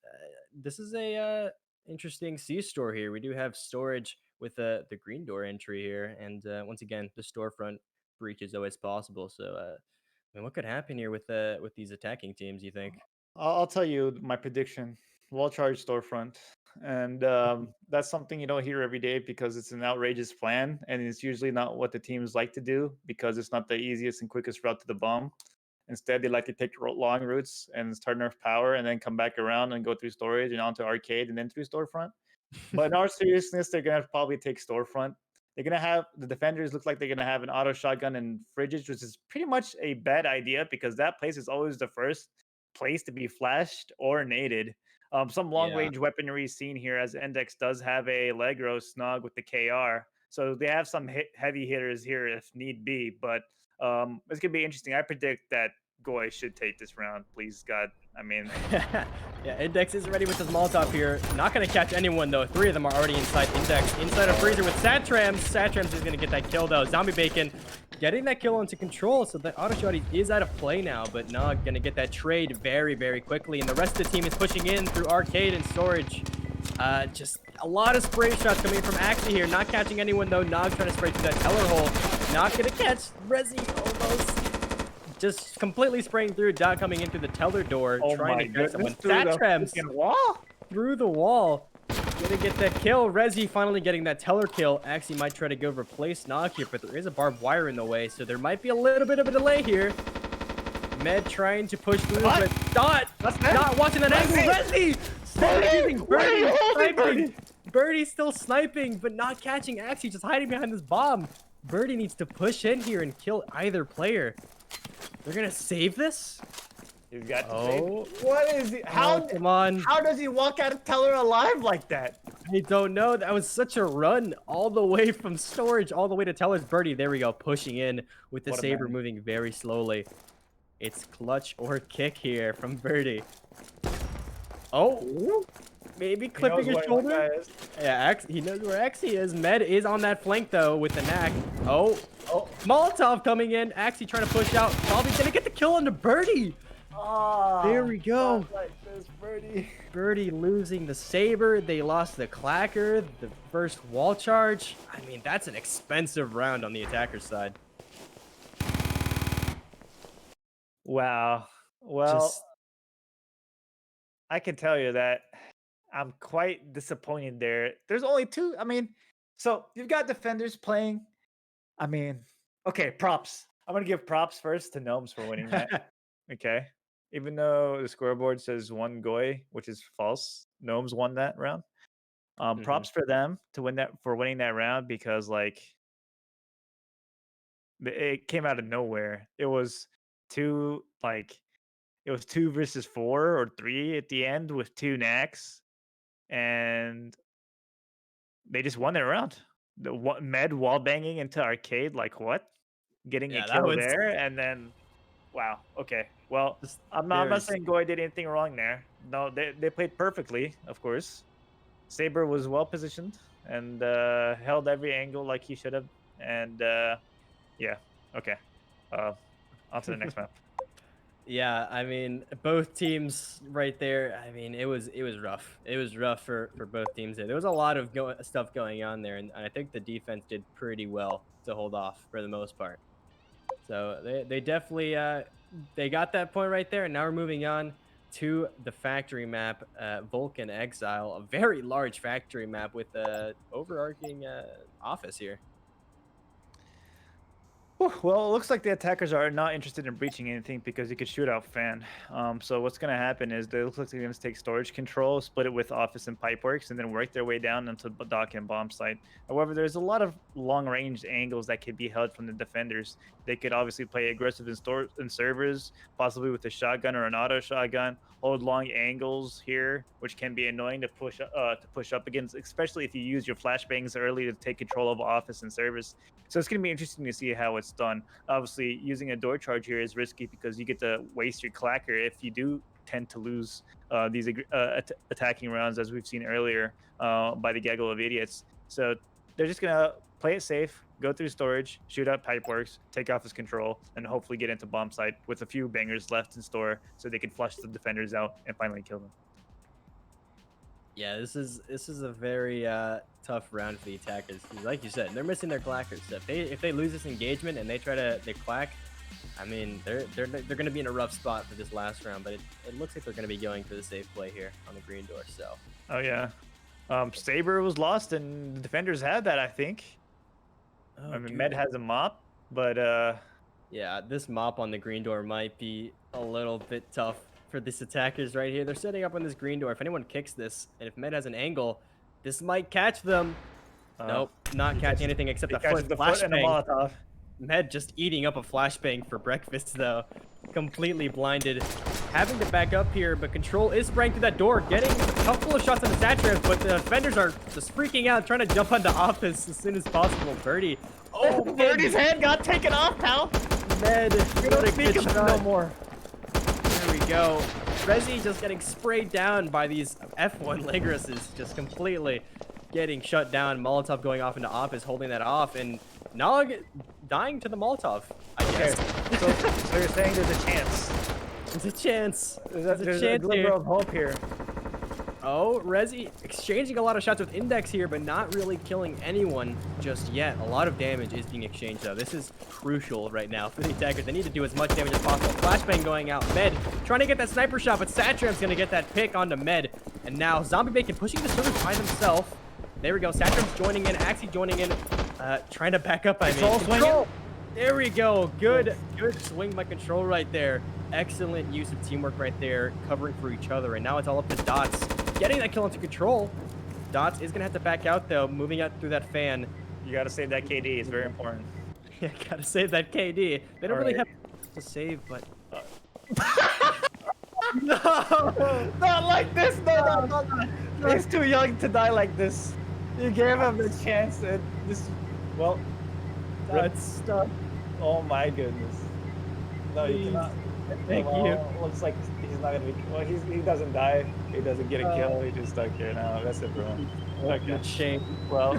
This is a interesting C store here. We do have storage with the green door entry here, and once again, the storefront breach is always possible. So. I mean, what could happen here with these attacking teams, you think? I'll tell you my prediction. Well charged storefront. And that's something you don't hear every day because it's an outrageous plan. And it's usually not what the teams like to do because it's not the easiest and quickest route to the bomb. Instead, they like to take long routes and start nerf power and then come back around and go through storage and onto arcade and then through storefront. But in all seriousness, they're gonna probably take storefront. They're gonna have the defenders look like they're gonna have an auto shotgun and fridges, which is pretty much a bad idea because that place is always the first place to be flashed or naded. Some long Yeah. range weaponry seen here as Index does have a Legro snug with the KR, so they have some heavy hitters here if need be. But it's gonna be interesting. I predict that Goy should take this round. Please God, I mean, Yeah, Index is ready with his Molotov here. Not going to catch anyone, though. Three of them are already inside Index. Inside a freezer with Satrams. Satrams is going to get that kill, though. Zombie Bacon getting that kill into control. So the auto shotty is out of play now, but Nog going to get that trade very, very quickly. And the rest of the team is pushing in through arcade and storage. Just a lot of spray shots coming in from Axie here. Not catching anyone, though. Nog trying to spray through that teller hole. Not going to catch Resi almost. Just completely spraying through. Dot coming in through the teller door, oh trying my to catch goodness, someone. through the Satrams freaking wall. through the wall. Gonna get that kill. Resi finally getting that teller kill. Axie might try to go replace Nog here, but there is a barbed wire in the way, so there might be a little bit of a delay here. Med trying to push through, What? but Dot watching that angle. Resi sniping. Birdie sniping. Birdie still sniping, but not catching Axie, just hiding behind this bomb. Birdie needs to push in here and kill either player. They're gonna save this? He's got to Oh. save. What is he? Oh, come on. How does he walk out of Teller alive like that? I don't know. That was such a run all the way from storage all the way to Teller's Birdie. There we go, pushing in with the What a saber man. moving very slowly. It's clutch or kick here from Birdie. Oh, maybe clipping his shoulder. Yeah, he knows where Axie is. Med is on that flank though with the knack. Oh, Molotov coming in. Axie trying to push out. Probably gonna get the kill on the Birdie. Oh, There we go. like this, Birdie. Birdie losing the saber. They lost the clacker, the first wall charge. I mean, that's an expensive round on the attacker's side. Wow. Well, Just I can tell you that I'm quite disappointed there. There's only two. I mean, so you've got defenders playing. I mean, okay, props. I'm gonna give props first to Gnomes for winning that. Okay. Even though the scoreboard says one Goy, which is false, Gnomes won that round. Mhm. Props for them to win that for winning that round because like It came out of nowhere. It was two like it was 2 versus 4 or 3 at the end with 2 knacks, and they just won it around. Med wall banging into arcade, like what? Getting a Yeah, that kill was there, and then wow. Okay, well, just I'm very not saying Goy did anything wrong there. No, they played perfectly, of course. Saber was well positioned and held every angle like he should have, and yeah, okay. Uh, on to the next map. Yeah, I mean, both teams right there. I mean, it was rough. It was rough for both teams there. There was a lot of stuff going on there, and I think the defense did pretty well to hold off for the most part. So they definitely they got that point right there, and now we're moving on to the factory map, Vulcan Exile, a very large factory map with a overarching office here. Whew, well, it looks like the attackers are not interested in breaching anything because you could shoot out fan. So what's going to happen is they look like they're going to take storage control, split it with office and pipeworks, and then work their way down into the dock and bomb site. However, there's a lot of long range angles that could be held from the defenders. They could obviously play aggressive in store in servers, possibly with a shotgun or an auto shotgun. Hold long angles here, which can be annoying to push up against, especially if you use your flashbangs early to take control of office and servers. So it's going to be interesting to see how it's done. Obviously, using a door charge here is risky because you get to waste your clacker if you do tend to lose these attacking rounds, as we've seen earlier by the gaggle of idiots. So they're just going to play it safe, go through storage, shoot out pipeworks, take off his control, and hopefully get into bomb site with a few bangers left in store so they can flush the defenders out and finally kill them. Yeah, this is a very tough round for the attackers. 'Cause like you said, they're missing their clackers. So if they lose this engagement and they clack, I mean they're going to be in a rough spot for this last round. But it looks like they're going to be going for the safe play here on the green door. So Oh, yeah. Saber was lost, and the defenders had that, I think. I oh mean, Med good. has a mop, but Yeah, this mop on the green door might be a little bit tough for these attackers right here. They're setting up on this green door. If anyone kicks this, and if Med has an angle, this might catch them. uh, Nope, not catching anything except he a foot catches the foot and a flashbang. Molotov. Med just eating up a flashbang for breakfast, though. Completely blinded. Having to back up here, but Control is spraying through that door, getting a couple of shots on the Satrams, but the defenders are just freaking out, trying to jump onto office as soon as possible. Birdie. Oh, Birdie's head got taken off, pal. Med. We What don't a speak good of him shot. no more. There we go. Rezi just getting sprayed down by these F1 Ligruses, just completely getting shut down. Molotov going off into office, holding that off, and Nog dying to the Molotov, I Okay, guess. so you're saying there's a chance. There's a chance. There's There's a a chance glimmer here. of hope here. Oh, Rezi exchanging a lot of shots with Index here, but not really killing anyone just yet. A lot of damage is being exchanged, though. This is crucial right now for the attackers. They need to do as much damage as possible. Flashbang going out. Med trying to get that sniper shot, but Satram's going to get that pick onto Med. And now Zombie Bacon pushing the servers by himself. There we go. Satram's joining in. Axie joining in. Trying to back up, I mean. Control swinging. There we go. Good swing by Control right there. Excellent use of teamwork right there, covering for each other. And now it's all up to Dots getting that kill into Control. Dots is going to have to back out, though, moving out through that fan. You got to save that KD. It's very important. Yeah, got to save that KD. They don't really Alright. have to save, but... No, not like this. No. He's too young to die like this. You gave him the chance, and this. Well, That's stuck. oh my goodness. No, you Please. cannot. Thank Well, looks like he's not gonna be. Well, he doesn't die. He doesn't get a kill. He's just stuck here now. That's it, bro. Okay. Shame. Well,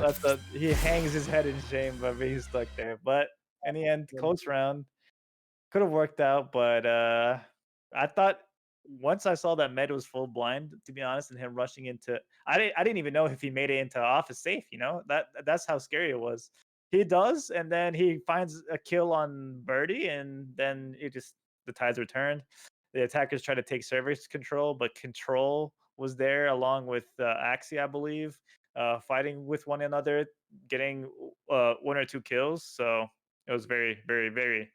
he hangs his head in shame by being stuck there. But in the end, close round. Could have worked out, but I thought once I saw that Med was full blind, to be honest, and him rushing into, I didn't even know if he made it into office safe. You know that's how scary it was. He does, and then he finds a kill on Birdie, and then the tides returned. The attackers try to take service control, but control was there along with Axie, I believe, fighting with one another, getting one or two kills. So it was very, very, very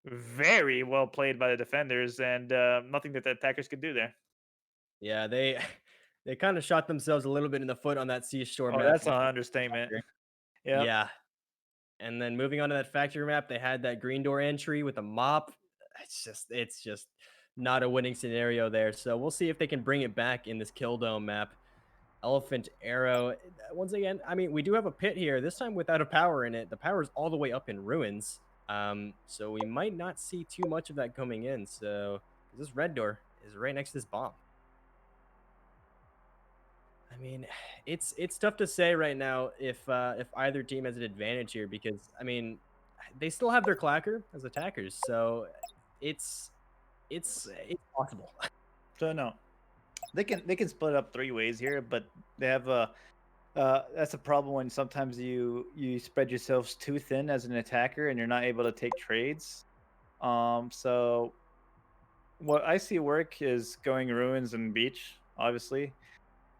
very well played by the defenders, and nothing that the attackers could do there. Yeah, they they kind of shot themselves a little bit in the foot on that seashore Oh, map. that's an understatement. Yeah. Yeah, And then moving on to that factory map, they had that green door entry with a mop. It's just not a winning scenario there. So we'll see if they can bring it back in this kill dome map. Elephant arrow. Once again, I mean, we do have a pit here. This time without a power in it. The power is all the way up in ruins. So we might not see too much of that coming in. So this red door is right next to this bomb. I mean, it's tough to say right now if either team has an advantage here because I mean, they still have their clacker as attackers, so it's it's possible. So no, they can split up 3 ways here, but they have a that's a problem when sometimes you spread yourselves too thin as an attacker and you're not able to take trades. So what I see work is going ruins and beach, obviously.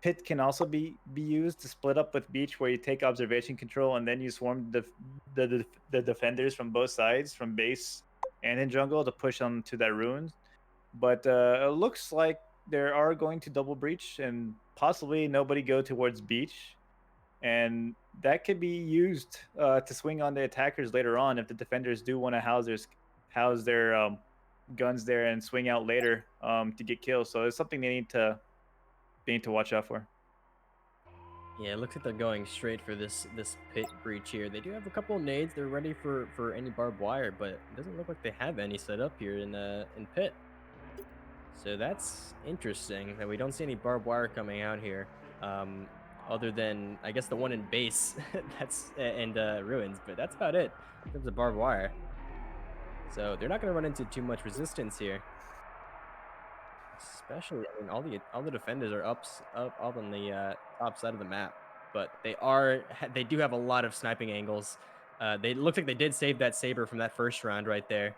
Pit can also be used to split up with beach, where you take observation control and then you swarm the defenders from both sides, from base and in jungle, to push on to that ruin. But it looks like they are going to double breach and possibly nobody go towards beach, and that could be used to swing on the attackers later on if the defenders do want to house their guns there and swing out later to get kills. So it's something they need to watch out for. Yeah, it looks like they're going straight for this pit breach here. They do have a couple of nades. They're ready for any barbed wire, but it doesn't look like they have any set up here in pit. So that's interesting that we don't see any barbed wire coming out here. Other than I guess the one in base that's and ruins, but that's about it in terms of barbed wire. So they're not going to run into too much resistance here. Especially, I mean, all the defenders are up on the top side of the map, but they do have a lot of sniping angles. They look like they did save that saber from that first round right there.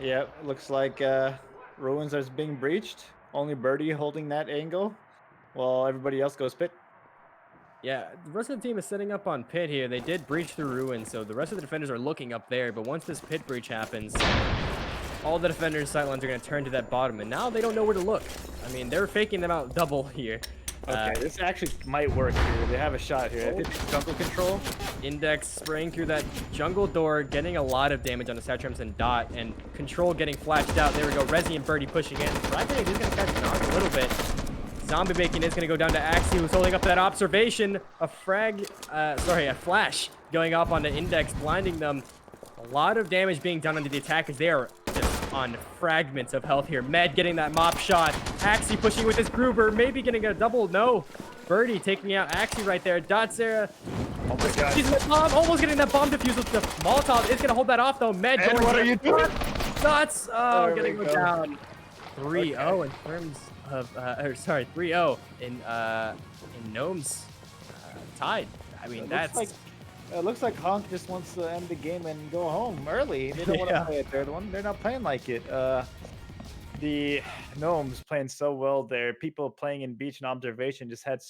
Yeah, looks like ruins are being breached. Only Birdie holding that angle, while everybody else goes pit. Yeah, the rest of the team is setting up on pit here. They did breach through ruins, so the rest of the defenders are looking up there. But once this pit breach happens, all the defenders' sightlines are going to turn to that bottom, and now they don't know where to look. I mean, they're faking them out double here. Okay, this actually might work here. They have a shot here. I think jungle control. Index spraying through that jungle door, getting a lot of damage on the Satrams and Dot, and Control getting flashed out. There we go. Resi and Birdie pushing in. Fragment is going to catch Knock a little bit. Zombie Bacon is going to go down to Axie, who's holding up that observation. A flash going off on the Index, blinding them. A lot of damage being done onto the attackers. They are just on fragments of health here. Med getting that mop shot. Axie pushing with his Gruber, maybe getting a double. No. Birdie taking out Axie right there. Dot Sarah. Oh my god. She's that bomb, almost getting that bomb defused with the Molotov. Is going to hold that off though. Med going. What are you doing? Dots. Oh, There getting we go go. down. 3-0 in terms of, 3-0 in Gnomes tied. I mean, that's. It looks like Honk just wants to end the game and go home early. They don't want to Yeah. play a third one. They're not playing like it. The Gnomes playing so well there. People playing in beach and observation just had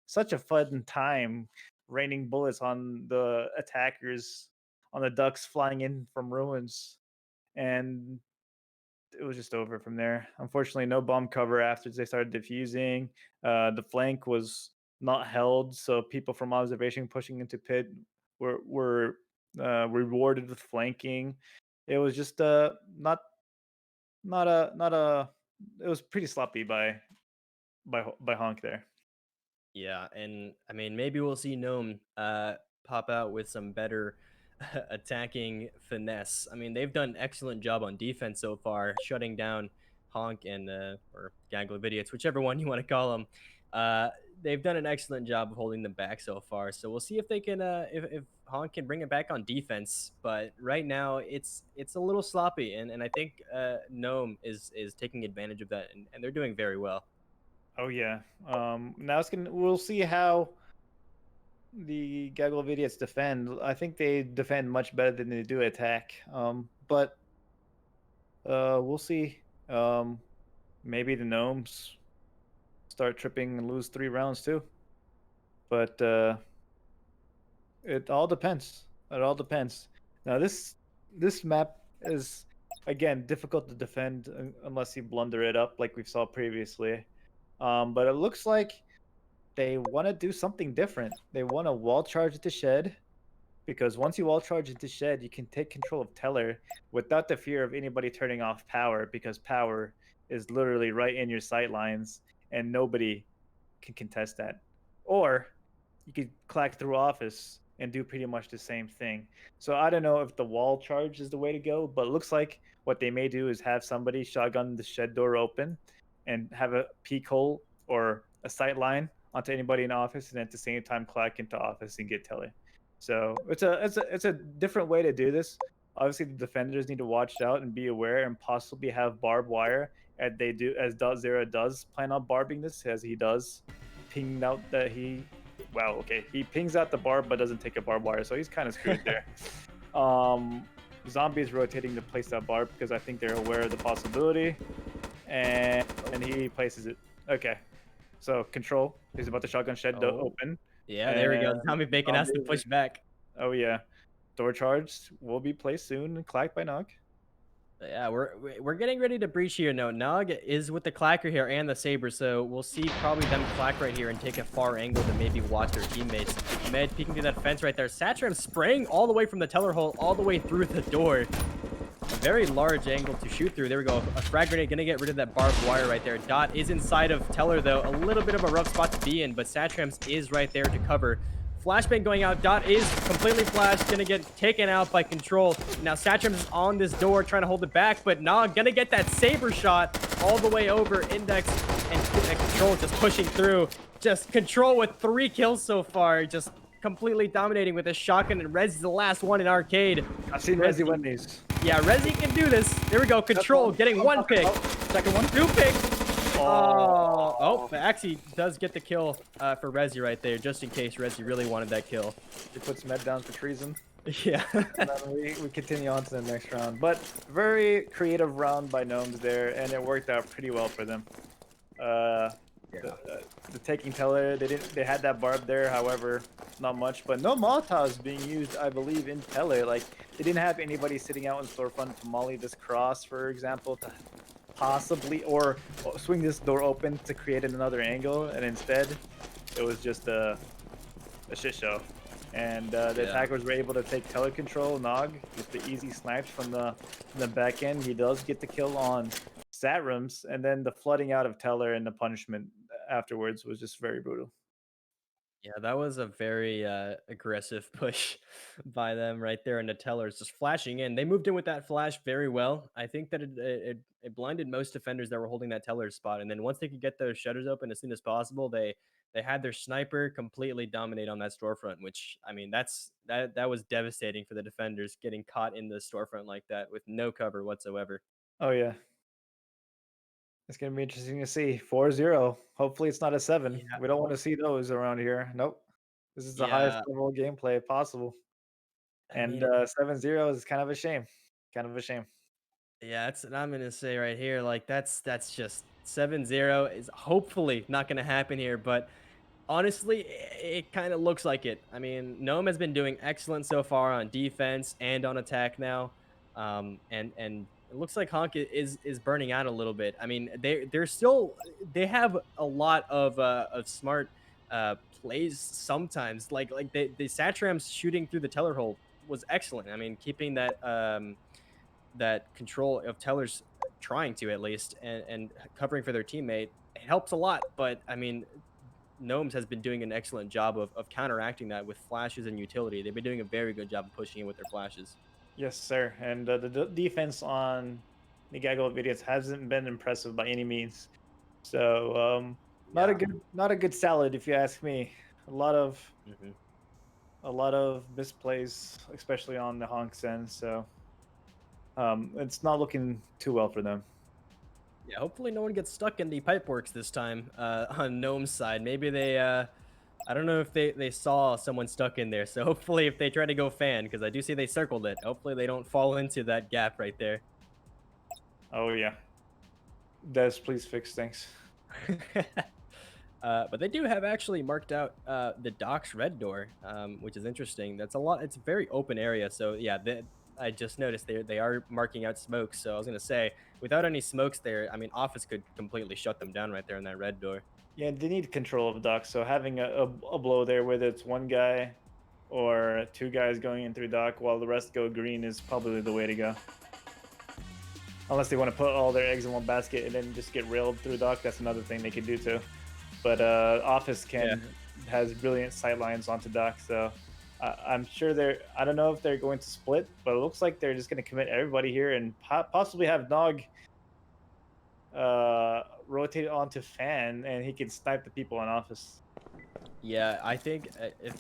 such a fun time raining bullets on the attackers, on the ducks flying in from ruins, and it was just over from there. Unfortunately, no bomb cover after they started defusing. The flank was not held, so people from observation pushing into pit were rewarded with flanking. It was just not a. It was pretty sloppy by Honk there. Yeah, and I mean, maybe we'll see Gnome pop out with some better attacking finesse. I mean, they've done an excellent job on defense so far, shutting down Honk and or Gaggle Idiots, whichever one you want to call them. They've done an excellent job of holding them back so far. So we'll see if they can, if Honk can bring it back on defense. But right now, it's a little sloppy, and I think Gnome is taking advantage of that, and they're doing very well. Oh yeah. Now we'll see how the Gaggle of Idiots defend. I think they defend much better than they do attack. But we'll see. Maybe the Gnomes start tripping and lose 3 rounds too. But it all depends. It all depends. Now this map is again difficult to defend unless you blunder it up like we saw previously. But it looks like they want to do something different. They want to wall charge the shed because once you all charge into shed, you can take control of Teller without the fear of anybody turning off power, because power is literally right in your sight lines and nobody can contest that. Or you could clack through office and do pretty much the same thing. So I don't know if the wall charge is the way to go, but it looks like what they may do is have somebody shotgun the shed door open and have a peek hole or a sight line onto anybody in office, and at the same time clack into office and get Telly. So it's a different way to do this. Obviously, the defenders need to watch out and be aware, and possibly have barbed wire, as they do, as Dot Zero does plan on barbing this, as he does ping out that he wow, okay. He pings out the barb but doesn't take a barbed wire, so he's kind of screwed there. Um, Zombies rotating to place that barb because I think they're aware of the possibility, and he places it. Okay, so control. He's about to shotgun shed Oh, open, yeah, there we go. and Zombie Bacon has to zombie. push back. Oh yeah, door charged will be placed soon and clacked by Nog. Yeah, we're getting ready to breach here. No, Nog is with the clacker here and the saber, so we'll see probably them clack right here and take a far angle to maybe watch their teammates. Med peeking through that fence right there. Satram spraying all the way from the teller hole all the way through the door. A very large angle to shoot through. There we go. A frag grenade gonna get rid of that barbed wire right there. Dot is inside of Teller though. A little bit of a rough spot to be in, but Satrams is right there to cover. Flashbang going out. Dot is completely flashed. Gonna get taken out by Control. Now Satrams is on this door trying to hold it back, but Nog gonna get that saber shot all the way over Index, and Control just pushing through. Just Control with 3 kills so far. Just completely dominating with a shotgun, and Rez is the last one in arcade. I've seen Rezi win these. Yeah, Rezi can do this. There we go. Control getting 1 pick. Second one. 2 picks. Oh, but actually does get the kill for Rezi right there, just in case Rezi really wanted that kill. He puts Med down for treason. Yeah. And then we continue on to the next round. But very creative round by Gnomes there, and it worked out pretty well for them. The taking Teller, they had that barb there, however, not much. But no Molotovs being used, I believe, in Teller. Like, they didn't have anybody sitting out in storefront to molly this cross, for example, to possibly, or swing this door open to create another angle, and instead it was just a shit show. And the attackers were able to take Teller control. Nog with the easy snipes from the back end. He does get the kill on Satrams, and then the flooding out of Teller and the punishment afterwards was just very brutal. Yeah, that was a very aggressive push by them right there into Tellers, just flashing in. They moved in with that flash very well. I think that it blinded most defenders that were holding that Teller spot. And then once they could get those shutters open as soon as possible, they had their sniper completely dominate on that storefront, which I mean that was devastating for the defenders getting caught in the storefront like that with no cover whatsoever. Oh yeah, it's gonna be interesting to see. 4-0. Hopefully it's not a 7. Yeah. We don't want to see those around here. Nope. This is the highest Yeah. level gameplay possible. I And mean, 7-0 is kind of a shame. Kind of a shame. yeah, that's what I'm gonna say right here. Like that's just 7-0 is hopefully not gonna happen here, but honestly, it kind of looks like it. I mean, Gnome has been doing excellent so far on defense and on attack now, and it looks like Honk is burning out a little bit. I mean, they're still they have a lot of smart plays sometimes. Like the Satrams shooting through the teller hole was excellent. I mean, keeping that control of tellers, trying to at least, and covering for their teammate, it helps a lot. But I mean, Gnomes has been doing an excellent job of counteracting that with flashes and utility. They've been doing a very good job of pushing in with their flashes. Yes, sir. And the defense on the Gaggle videos hasn't been impressive by any means. So not a good salad if you ask me. A lot of Mhm. a lot of misplays, especially on the Honks end. So it's not looking too well for them. Yeah, hopefully no one gets stuck in the pipeworks this time on Gnome's side. Maybe they, I don't know if they saw someone stuck in there. So hopefully if they try to go fan, because I do see they circled it, hopefully they don't fall into that gap right there. Oh yeah. Des, please fix things. But they do have actually marked out the docks red door, which is interesting. That's a lot. It's a very open area. So yeah, I just noticed they are marking out smokes. So I was gonna say, without any smokes there, I mean, Office could completely shut them down right there in that red door. Yeah, they need control of Doc. So having a blow there, whether it's one guy or 2 guys going in through dock while the rest go green is probably the way to go. Unless they want to put all their eggs in one basket and then just get railed through dock, that's another thing they could do too. But Office has brilliant sight lines onto dock, so I'm sure they're. I don't know if they're going to split, but it looks like they're just going to commit everybody here and possibly have Nog rotate onto Fan, and he can snipe the people on Office. Yeah, I think if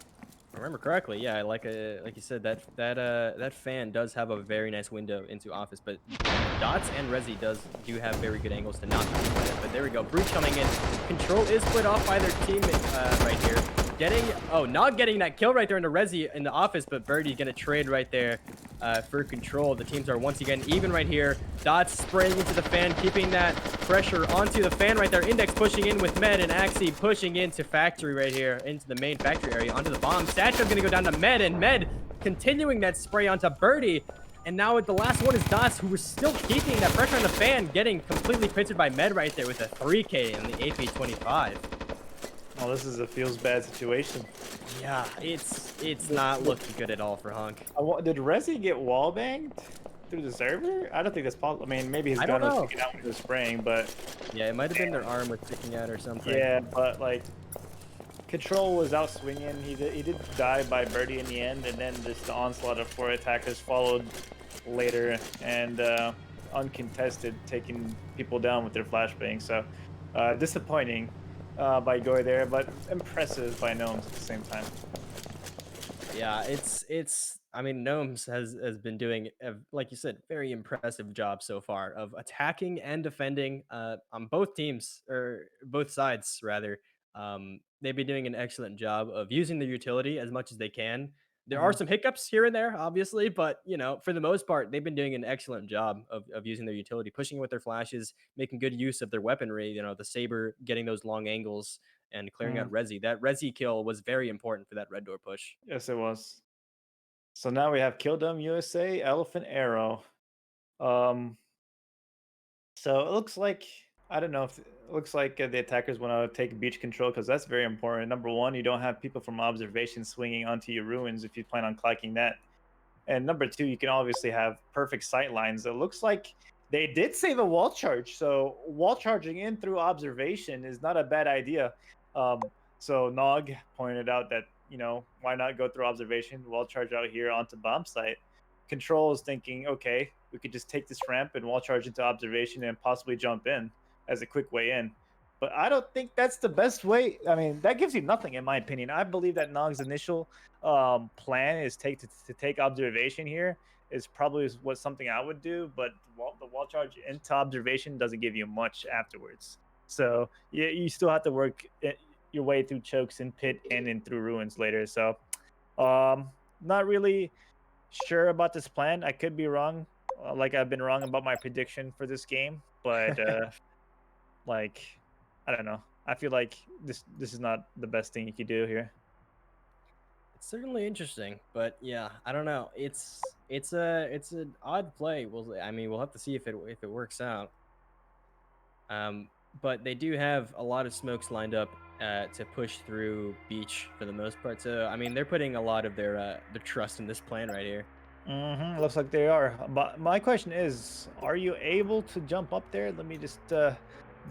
I remember correctly, yeah, like you said, that fan does have a very nice window into Office, but Dots and Rezi do have very good angles to knock people in. But there we go, Breach coming in. Control is split off by their teammate right here. Not getting that kill right there into Rezi in the Office, but Birdie gonna trade right there for Control. The teams are once again even right here. Dots spraying into the fan, keeping that pressure onto the fan right there. Index pushing in with Med, and Axie pushing into Factory right here, into the main factory area, onto the bomb. Satchel gonna go down to Med, and Med continuing that spray onto Birdie. And now the last one is Dots, who was still keeping that pressure on the fan, getting completely pitched by Med right there with a 3K in the AP-25. Oh, this is a feels bad situation. Yeah, it's not looking good at all for Honk. Did Rezi get wall banged through the server? I don't think that's possible. I mean, maybe his gun was sticking out when he was spraying, but yeah, it might have been their arm was sticking out or something. Yeah, but like Control was out swinging. He did die by Birdie in the end, and then just the onslaught of 4 attackers followed later, and uncontested, taking people down with their flashbang. So disappointing by Goy there, but impressive by Gnomes at the same time. Yeah, it's. I mean, Gnomes has been doing, like you said, very impressive job so far of attacking and defending on both teams, or both sides rather. They've been doing an excellent job of using their utility as much as they can. There are some hiccups here and there, obviously, but for the most part, they've been doing an excellent job of using their utility, pushing with their flashes, making good use of their weaponry. The Saber getting those long angles and clearing out Rezi. That Rezi kill was very important for that red door push. Yes, it was. So now we have Kildom USA, Elephant Arrow. So it looks like, I don't know if it looks like the attackers want to take beach control, because that's very important. Number one, you don't have people from observation swinging onto your ruins if you plan on clacking that. And number two, you can obviously have perfect sight lines. It looks like they did save a wall charge, so wall charging in through observation is not a bad idea. So Nog pointed out that, why not go through observation, wall charge out here onto bomb site. Control is thinking, okay, we could just take this ramp and wall charge into observation and possibly jump in as a quick way in. But I don't think that's the best way. I mean, that gives you nothing, in my opinion. I believe that Nog's initial plan is to take observation here is probably what something I would do, but the wall charge into observation doesn't give you much afterwards. So you still have to work your way through chokes and pit and in through ruins later. So not really sure about this plan. I could be wrong, like I've been wrong about my prediction for this game, but like, I don't know. I feel like this is not the best thing you could do here. It's certainly interesting, but yeah, I don't know. It's an odd play. We'll have to see if it works out. But they do have a lot of smokes lined up to push through beach for the most part. So I mean, they're putting a lot of their trust in this plan right here. Looks like they are. But my question is, are you able to jump up there? Let me just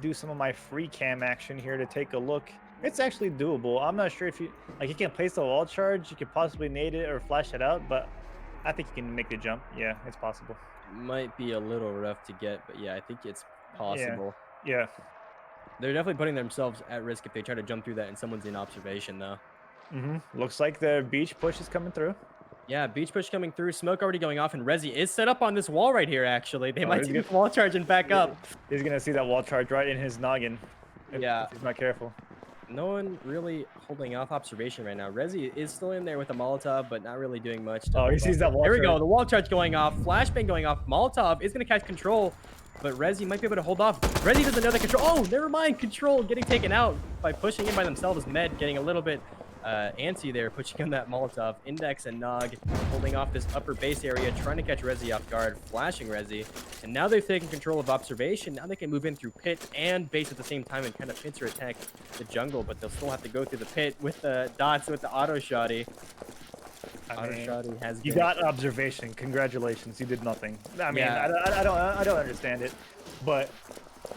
do some of my free cam action here to take a look. It's actually doable. I'm not sure if you can place the wall charge, you could possibly nade it or flash it out, but I think you can make the jump. Yeah, it's possible. Might be a little rough to get, but yeah, I think it's possible. Yeah. They're definitely putting themselves at risk if they try to jump through that and someone's in observation, though. Looks like the beach push is coming through. Yeah, beach push coming through. Smoke already going off, and Rezi is set up on this wall right here, actually. They might take wall charge and back up. He's going to see that wall charge right in his noggin if he's not careful. No one really holding off observation right now. Rezi is still in there with a Molotov, but not really doing much. He sees that wall charge. There we go. The wall charge going off. Flashbang going off. Molotov is going to catch Control, but Rezi might be able to hold off. Rezi doesn't know the Control. Oh, never mind. Control getting taken out by pushing in by themselves. Med getting a little bit antsy there, pushing in that Molotov. Index and Nog holding off this upper base area, trying to catch Rezi off guard, flashing Rezi. And now they've taken control of observation. Now they can move in through pit and base at the same time and kind of pincer attack the jungle, but they'll still have to go through the pit with the Dots with the auto shotty. I mean, Autoshotty has you been. got observation. Congratulations, you did nothing. I mean, Yeah. I don't understand it, but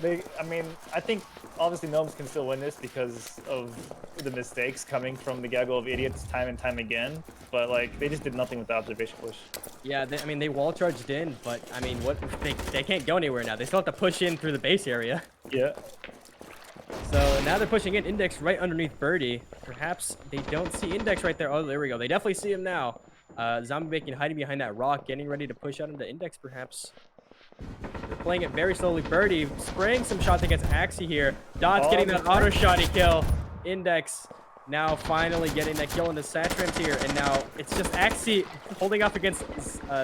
I mean, I think obviously Gnomes can still win this because of the mistakes coming from the gaggle of idiots time and time again. But like, they just did nothing with the observation push. Yeah, I mean, they wall charged in, but I mean, what they can't go anywhere now. They still have to push in through the base area. Yeah. So now they're pushing in. Index right underneath Birdie. Perhaps they don't see Index right there. Oh, there we go. They definitely see him now. Zombie Bacon hiding behind that rock, getting ready to push out into Index, perhaps. They're playing it very slowly. Birdie spraying some shots against Axie here. Dots getting that auto shotty kill. Index now finally getting that kill into Satrams here. And now it's just Axie holding off against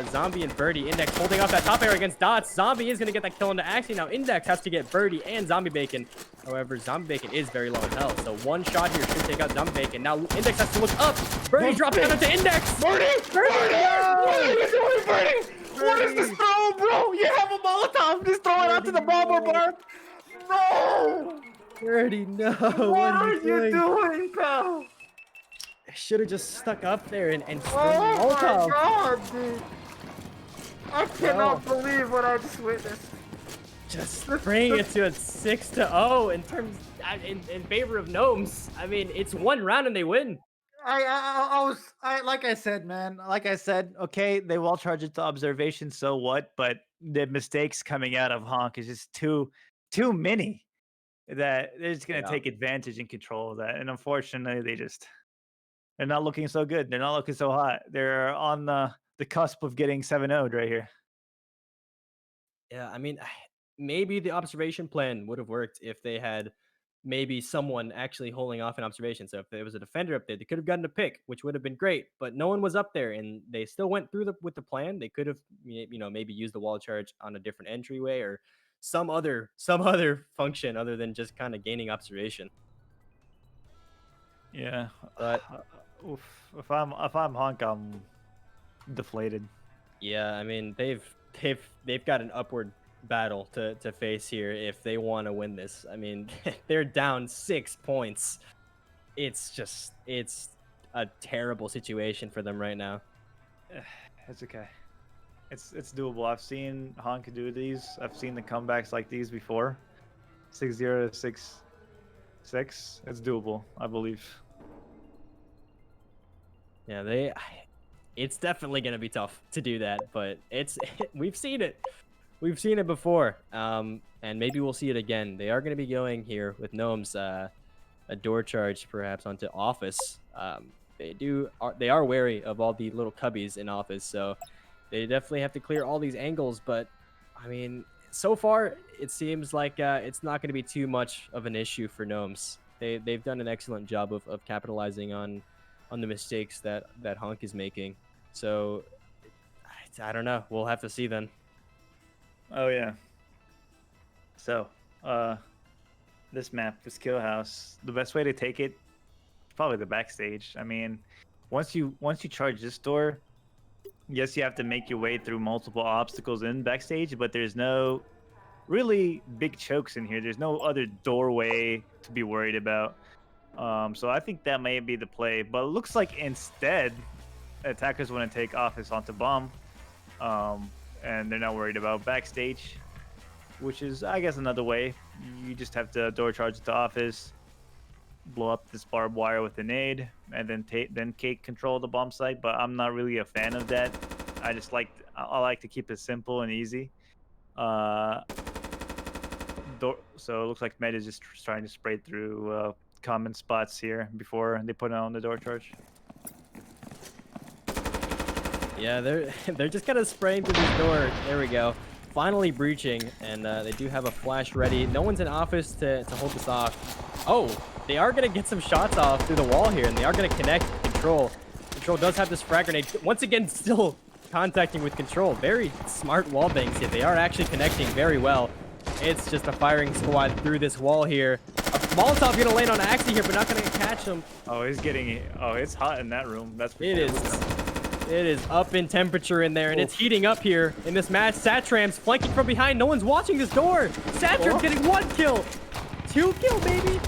Zombie and Birdie. Index holding off that top air against Dots. Zombie is going to get that kill into Axie. Now Index has to get Birdie and Zombie Bacon. However, Zombie Bacon is very low in health. So one shot here should take out Zombie Bacon. Now Index has to look up. Birdie dropping down into Index. Birdie! Birdie! What are you doing, Birdie? What is this throw, bro? You have a Molotov. Just throw it out to the bomber bar. No! Birdie, no. What are you doing, pal? Should have just stuck up there and Oh my Molotov. god, dude. I cannot believe what I just witnessed. Just bring it to a 6-0 in terms in favor of Gnomes. I mean, it's one round and they win. Like I said, man. Like I said, okay, they wall charge it to observation, so what? But the mistakes coming out of Honk is just too many that they're just gonna take advantage and control of that. And unfortunately, they're not looking so good. They're not looking so hot. They're on the cusp of getting 7-0'd right here. Yeah, I mean, maybe the observation plan would have worked if they had maybe someone actually holding off an observation. So if there was a defender up there, they could have gotten a pick, which would have been great. But no one was up there, and they still went through with the plan. They could have, maybe used the wall charge on a different entryway or some other function other than just kind of gaining observation. Yeah, But if I'm Honk, I'm deflated. yeah, I mean they've got an upward battle to face here if they want to win this. I mean, they're down 6 points. It's a terrible situation for them right now. It's okay. It's doable. I've seen Honk do these. I've seen the comebacks like these before. 6-0 to 6-6. It's doable, I believe. Yeah, it's definitely going to be tough to do that, but we've seen it. We've seen it before, and maybe we'll see it again. They are going to be going here with Gnomes, a door charge perhaps onto Office. They are wary of all the little cubbies in Office, so they definitely have to clear all these angles. But I mean, so far it seems like it's not going to be too much of an issue for Gnomes. They've done an excellent job of capitalizing on the mistakes that Honk is making. So I don't know. We'll have to see then. Oh yeah. So, this map, this kill house, the best way to take it is probably the backstage. I mean, once you charge this door, yes, you have to make your way through multiple obstacles in backstage, but there's no really big chokes in here. There's no other doorway to be worried about. So I think that may be the play, but it looks like instead attackers want to take Office onto bomb. And they're not worried about backstage, which is, I guess, another way. You just have to door charge to Office, blow up this barbed wire with a nade, and then take control of the bomb site. But I'm not really a fan of that. I like to keep it simple and easy. So it looks like Med is just trying to spray through common spots here before they put on the door charge. Yeah, they're just kind of spraying through this door. There we go. Finally breaching, and they do have a flash ready. No one's in Office to hold this off. Oh, they are going to get some shots off through the wall here, and they are going to connect Control. Control does have this frag grenade. Once again, still contacting with Control. Very smart wall bangs here. They are actually connecting very well. It's just a firing squad through this wall here. A Molotov going to land on Axie here, but not going to catch him. Oh, it's hot in that room. That's for It sure. is. It is up in temperature in there, and it's heating up here in this match. Satram's flanking from behind. No one's watching this door. Satram's getting 1 kill. 2 kill, baby.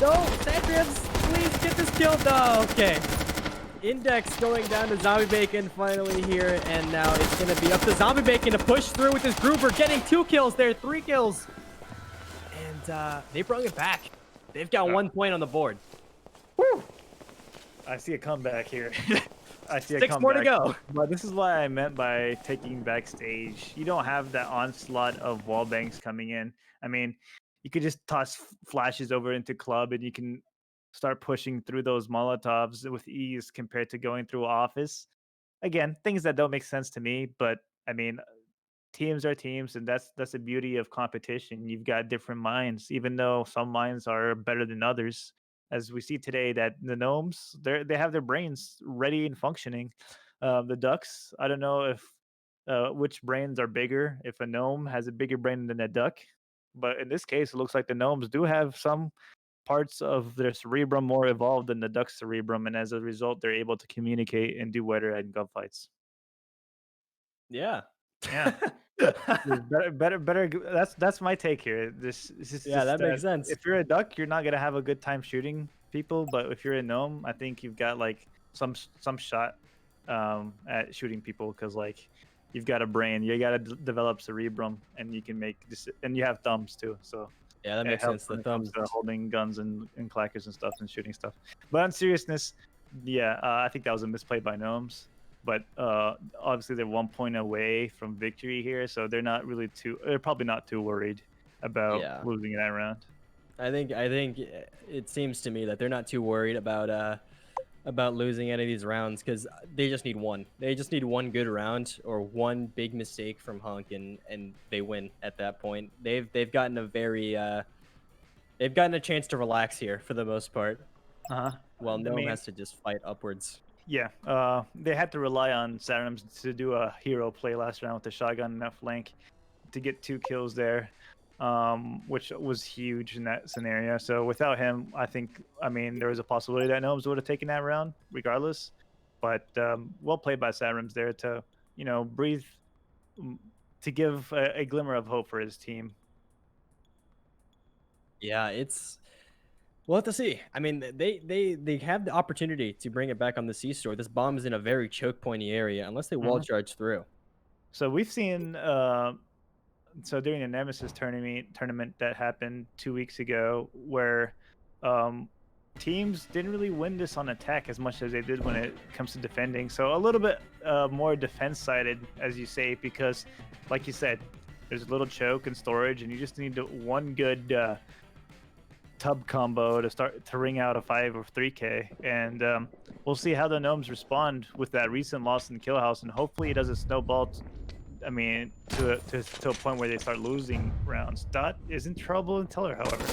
No, Satrams, please get this kill. No, okay. Index going down to Zombie Bacon finally here, and now it's going to be up to Zombie Bacon to push through with his Gruber, getting 2 kills there, 3 kills. And they brought it back. They've got 1 point on the board. Woo! I see a comeback here. I see a 6 more to go. But this is what I meant by taking backstage. You don't have that onslaught of wall bangs coming in. I mean, you could just toss flashes over into club and you can start pushing through those Molotovs with ease compared to going through office. Again, things that don't make sense to me, but I mean, teams are teams, and that's the beauty of competition. You've got different minds, even though some minds are better than others. As we see today, that the gnomes they have their brains ready and functioning. The ducks, I don't know if which brains are bigger. If a gnome has a bigger brain than a duck, but in this case, it looks like the gnomes do have some parts of their cerebrum more evolved than the duck's cerebrum, and as a result, they're able to communicate and do better-head gunfights. Yeah. Yeah. Better. That's my take here. This is Yeah, just that makes that sense. if you're a duck, you're not gonna have a good time shooting people. But if you're a gnome, I think you've got like some shot at shooting people because like you've got a brain. You got to develop cerebrum, and you can make this, and you have thumbs too. So Yeah, that it makes helps sense. The when it comes thumbs. to holding guns and clackers and stuff and shooting stuff. But on seriousness, yeah, I think that was a misplay by gnomes. But obviously they're 1 point away from victory here, so they're probably not too worried about Yeah. losing that round. I think it seems to me that they're not too worried about losing any of these rounds because they just need one. They just need one good round or one big mistake from Honk, and they win at that point. They've gotten a very they've gotten a chance to relax here for the most part, Uh-huh. while I Gnome mean, has to just fight upwards. yeah, they had to rely on Sarams to do a hero play last round with the shotgun and that flank to get 2 kills there, which was huge in that scenario. So without him, I mean, there was a possibility that Gnomes would have taken that round regardless. But well played by Sarams there to, breathe, mm, to give a glimmer of hope for his team. Yeah, we'll have to see. I mean, they have the opportunity to bring it back on the C store. This bomb is in a very choke pointy area unless they wall Mhm. charge through. So we've seen so during the Nemesis tournament that happened 2 weeks ago, where um, teams didn't really win this on attack as much as they did when it comes to defending. So a little bit more defense sided, as you say, because, like you said, there's a little choke and storage, and you just need one good tub combo to start to ring out a 5 or 3K. And we'll see how the gnomes respond with that recent loss in Kill House, and hopefully it doesn't snowball I mean, to a point where they start losing rounds. Dot is in trouble in Tiller, however.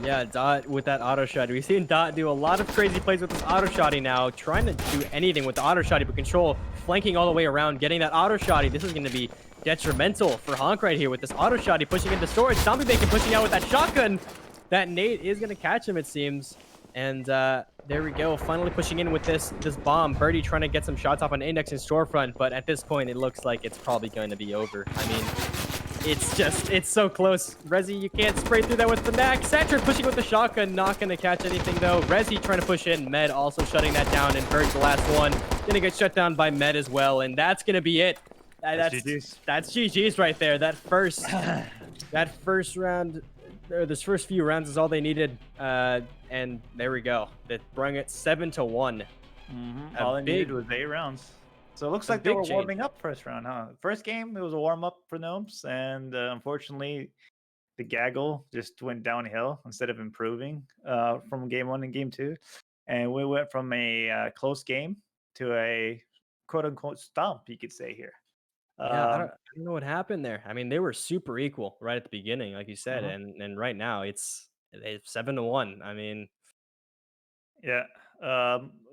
Yeah, Dot with that auto shot. We've seen Dot do a lot of crazy plays with this auto shotty now, trying to do anything with the auto shotty, but Control flanking all the way around, getting that auto shotty. This is going to be detrimental for Honk right here with this auto shotty pushing into storage. Zombie Bacon pushing out with that shotgun. That nade is going to catch him, it seems. And there we go, finally pushing in with this bomb. Birdie trying to get some shots off on Index and Storefront, but at this point, it looks like it's probably going to be over. I mean, it's so close. Rezi, you can't spray through that with the Mac. Satcher pushing with the shotgun, not going to catch anything, though. Rezi trying to push in. Med also shutting that down, and Bird's the last one. Going to get shut down by Med as well, and that's going to be it. That's GG's. That's GG's right there. That first round, or this first few rounds is all they needed. And there we go. That brought it 7-1. All they needed was 8 rounds. So it looks like they were change. warming up first round, huh? First game, it was a warm up for Gnomes, and unfortunately, the gaggle just went downhill instead of improving from game 1 and game 2. And we went from a close game to a quote unquote stomp, you could say here. Yeah, I don't know what happened there. I mean, they were super equal right at the beginning, like you said, Uh-huh. and right now it's 7-1. I mean, Yeah.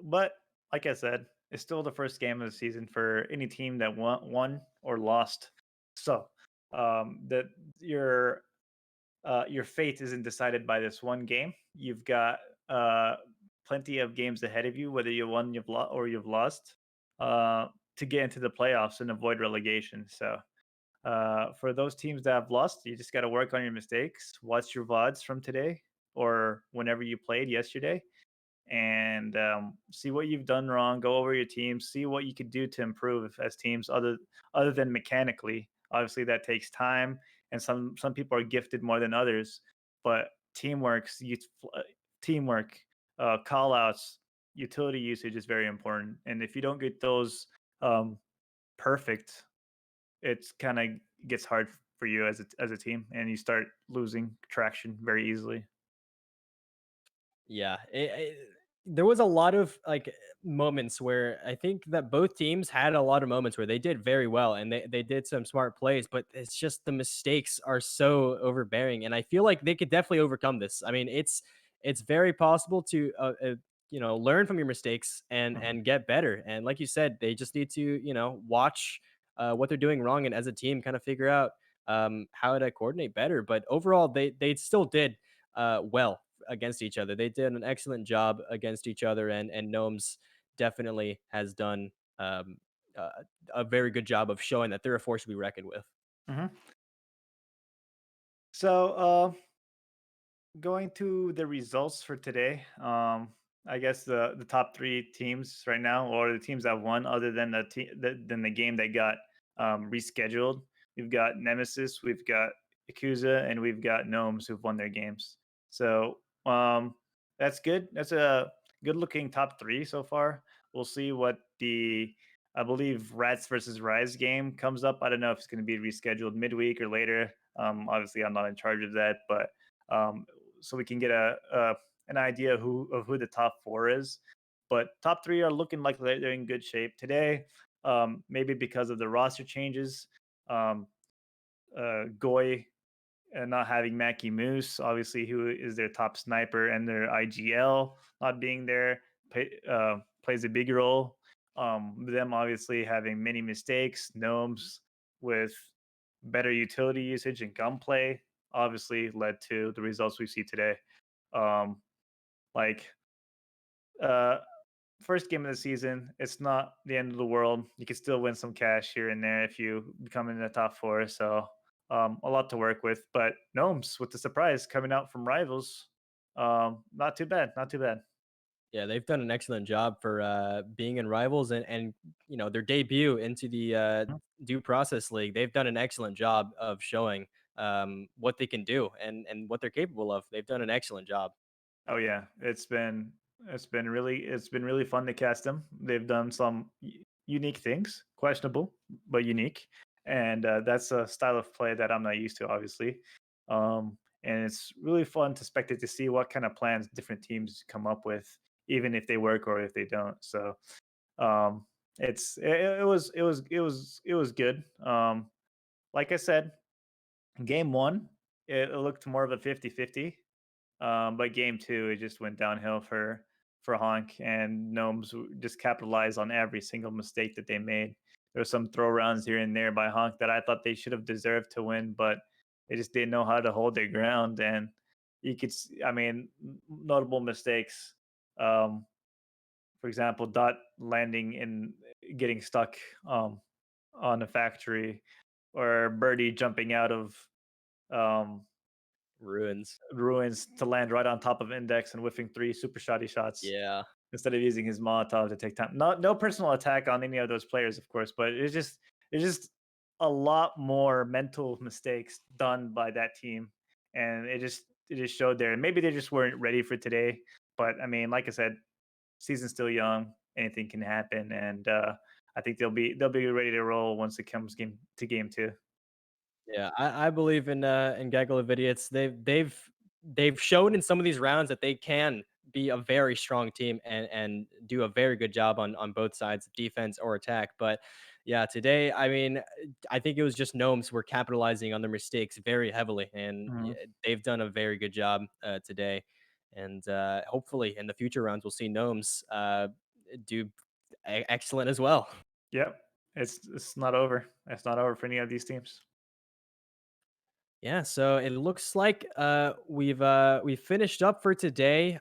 But like I said, it's still the first game of the season for any team that won or lost. So that your fate isn't decided by this one game. You've got plenty of games ahead of you, whether you won, you've lost, to get into the playoffs and avoid relegation. So for those teams that have lost, you just got to work on your mistakes. Watch your VODs from today or whenever you played yesterday, and see what you've done wrong. Go over your team, see what you could do to improve as teams, other than mechanically. Obviously, that takes time, and some people are gifted more than others. But teamwork, call outs, utility usage is very important. And if you don't get those um, perfect, it's kind of gets hard for you as a team, and you start losing traction very easily. Yeah, there was a lot of like moments where I think that both teams had a lot of moments where they did very well and they did some smart plays, but it's just the mistakes are so overbearing, and I feel like they could definitely overcome this. I mean, it's very possible to learn from your mistakes Mhm. and get better. And like you said, they just need to watch what they're doing wrong, and as a team, kind of figure out how to coordinate better. But overall, they still did well against each other. They did an excellent job against each other, and Gnomes definitely has done um, uh, a very good job of showing that they're a force to be reckoned with. Mhm. So, going to the results for today, I guess the top three teams right now, or the teams that won, other than than the game that got rescheduled. We've got Nemesis, we've got Yakuza, and we've got Gnomes who've won their games. So that's good. That's a good looking top three so far. We'll see what the I believe Rats versus Rise game comes up. I don't know if it's going to be rescheduled midweek or later. Obviously, I'm not in charge of that, but um, so we can get a an idea who the top four is. But top three are looking like they're in good shape today. Maybe because of the roster changes. Um, Goy and not having Mackie Moose, obviously, who is their top sniper, and their IGL not being there plays a big role. Them obviously having many mistakes, Gnomes with better utility usage and gunplay obviously led to the results we see today. Um, like uh, first game of the season, it's not the end of the world. You can still win some cash here and there if you become in the top four. So a lot to work with. But Gnomes with the surprise coming out from rivals, not too bad. Not too bad. Yeah, they've done an excellent job for being in rivals, and their debut into the Mhm. due process league. They've done an excellent job of showing what they can do and what they're capable of. They've done an excellent job. Oh yeah, it's been really fun to cast them. They've done some unique things, questionable but unique, and that's a style of play that I'm not used to, obviously. And it's really fun to spectate to see what kind of plans different teams come up with, even if they work or if they don't. So um, it was good. Like I said, game one it looked more of a 50-50. But game two, it just went downhill for Honk, and Gnomes just capitalized on every single mistake that they made. There were some throw rounds here and there by Honk that I thought they should have deserved to win, but they just didn't know how to hold their ground. And I mean, notable mistakes. Um, for example, Dot landing in getting stuck on a factory, or Birdie jumping out of um, Ruins. ruins to land right on top of Index and whiffing three super shoddy shots Yeah. instead of using his Molotov to take time. No personal attack on any of those players, of course, but it's just a lot more mental mistakes done by that team, and it just showed there. And maybe they just weren't ready for today. But I mean, like I said, season's still young. Anything can happen, and I think they'll be ready to roll once it comes game two. Yeah, I believe in Gaggle Idiots. They've shown in some of these rounds that they can be a very strong team and do a very good job on both sides, defense or attack. But yeah, today, I mean, I think it was just Gnomes were capitalizing on their mistakes very heavily, and Mhm. yeah, they've done a very good job today. And hopefully, in the future rounds, we'll see Gnomes do excellent as well. Yep, it's not over. It's not over for any of these teams. Yeah, so it looks like we've finished up for today.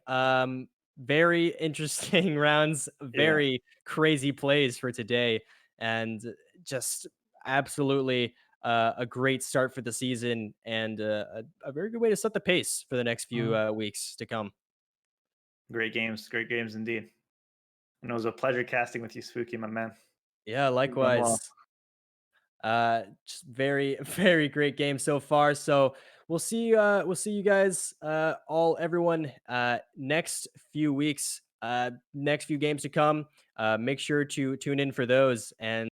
Very interesting rounds, Yeah. very crazy plays for today, and just absolutely a great start for the season, and a very good way to set the pace for the next few Mhm. weeks to come. Great games indeed. And it was a pleasure casting with you, Spooky, my man. Yeah, You've done well. likewise. Just very very great game so far. So we'll see you guys all everyone next few weeks, next few games to come. Make sure to tune in for those, and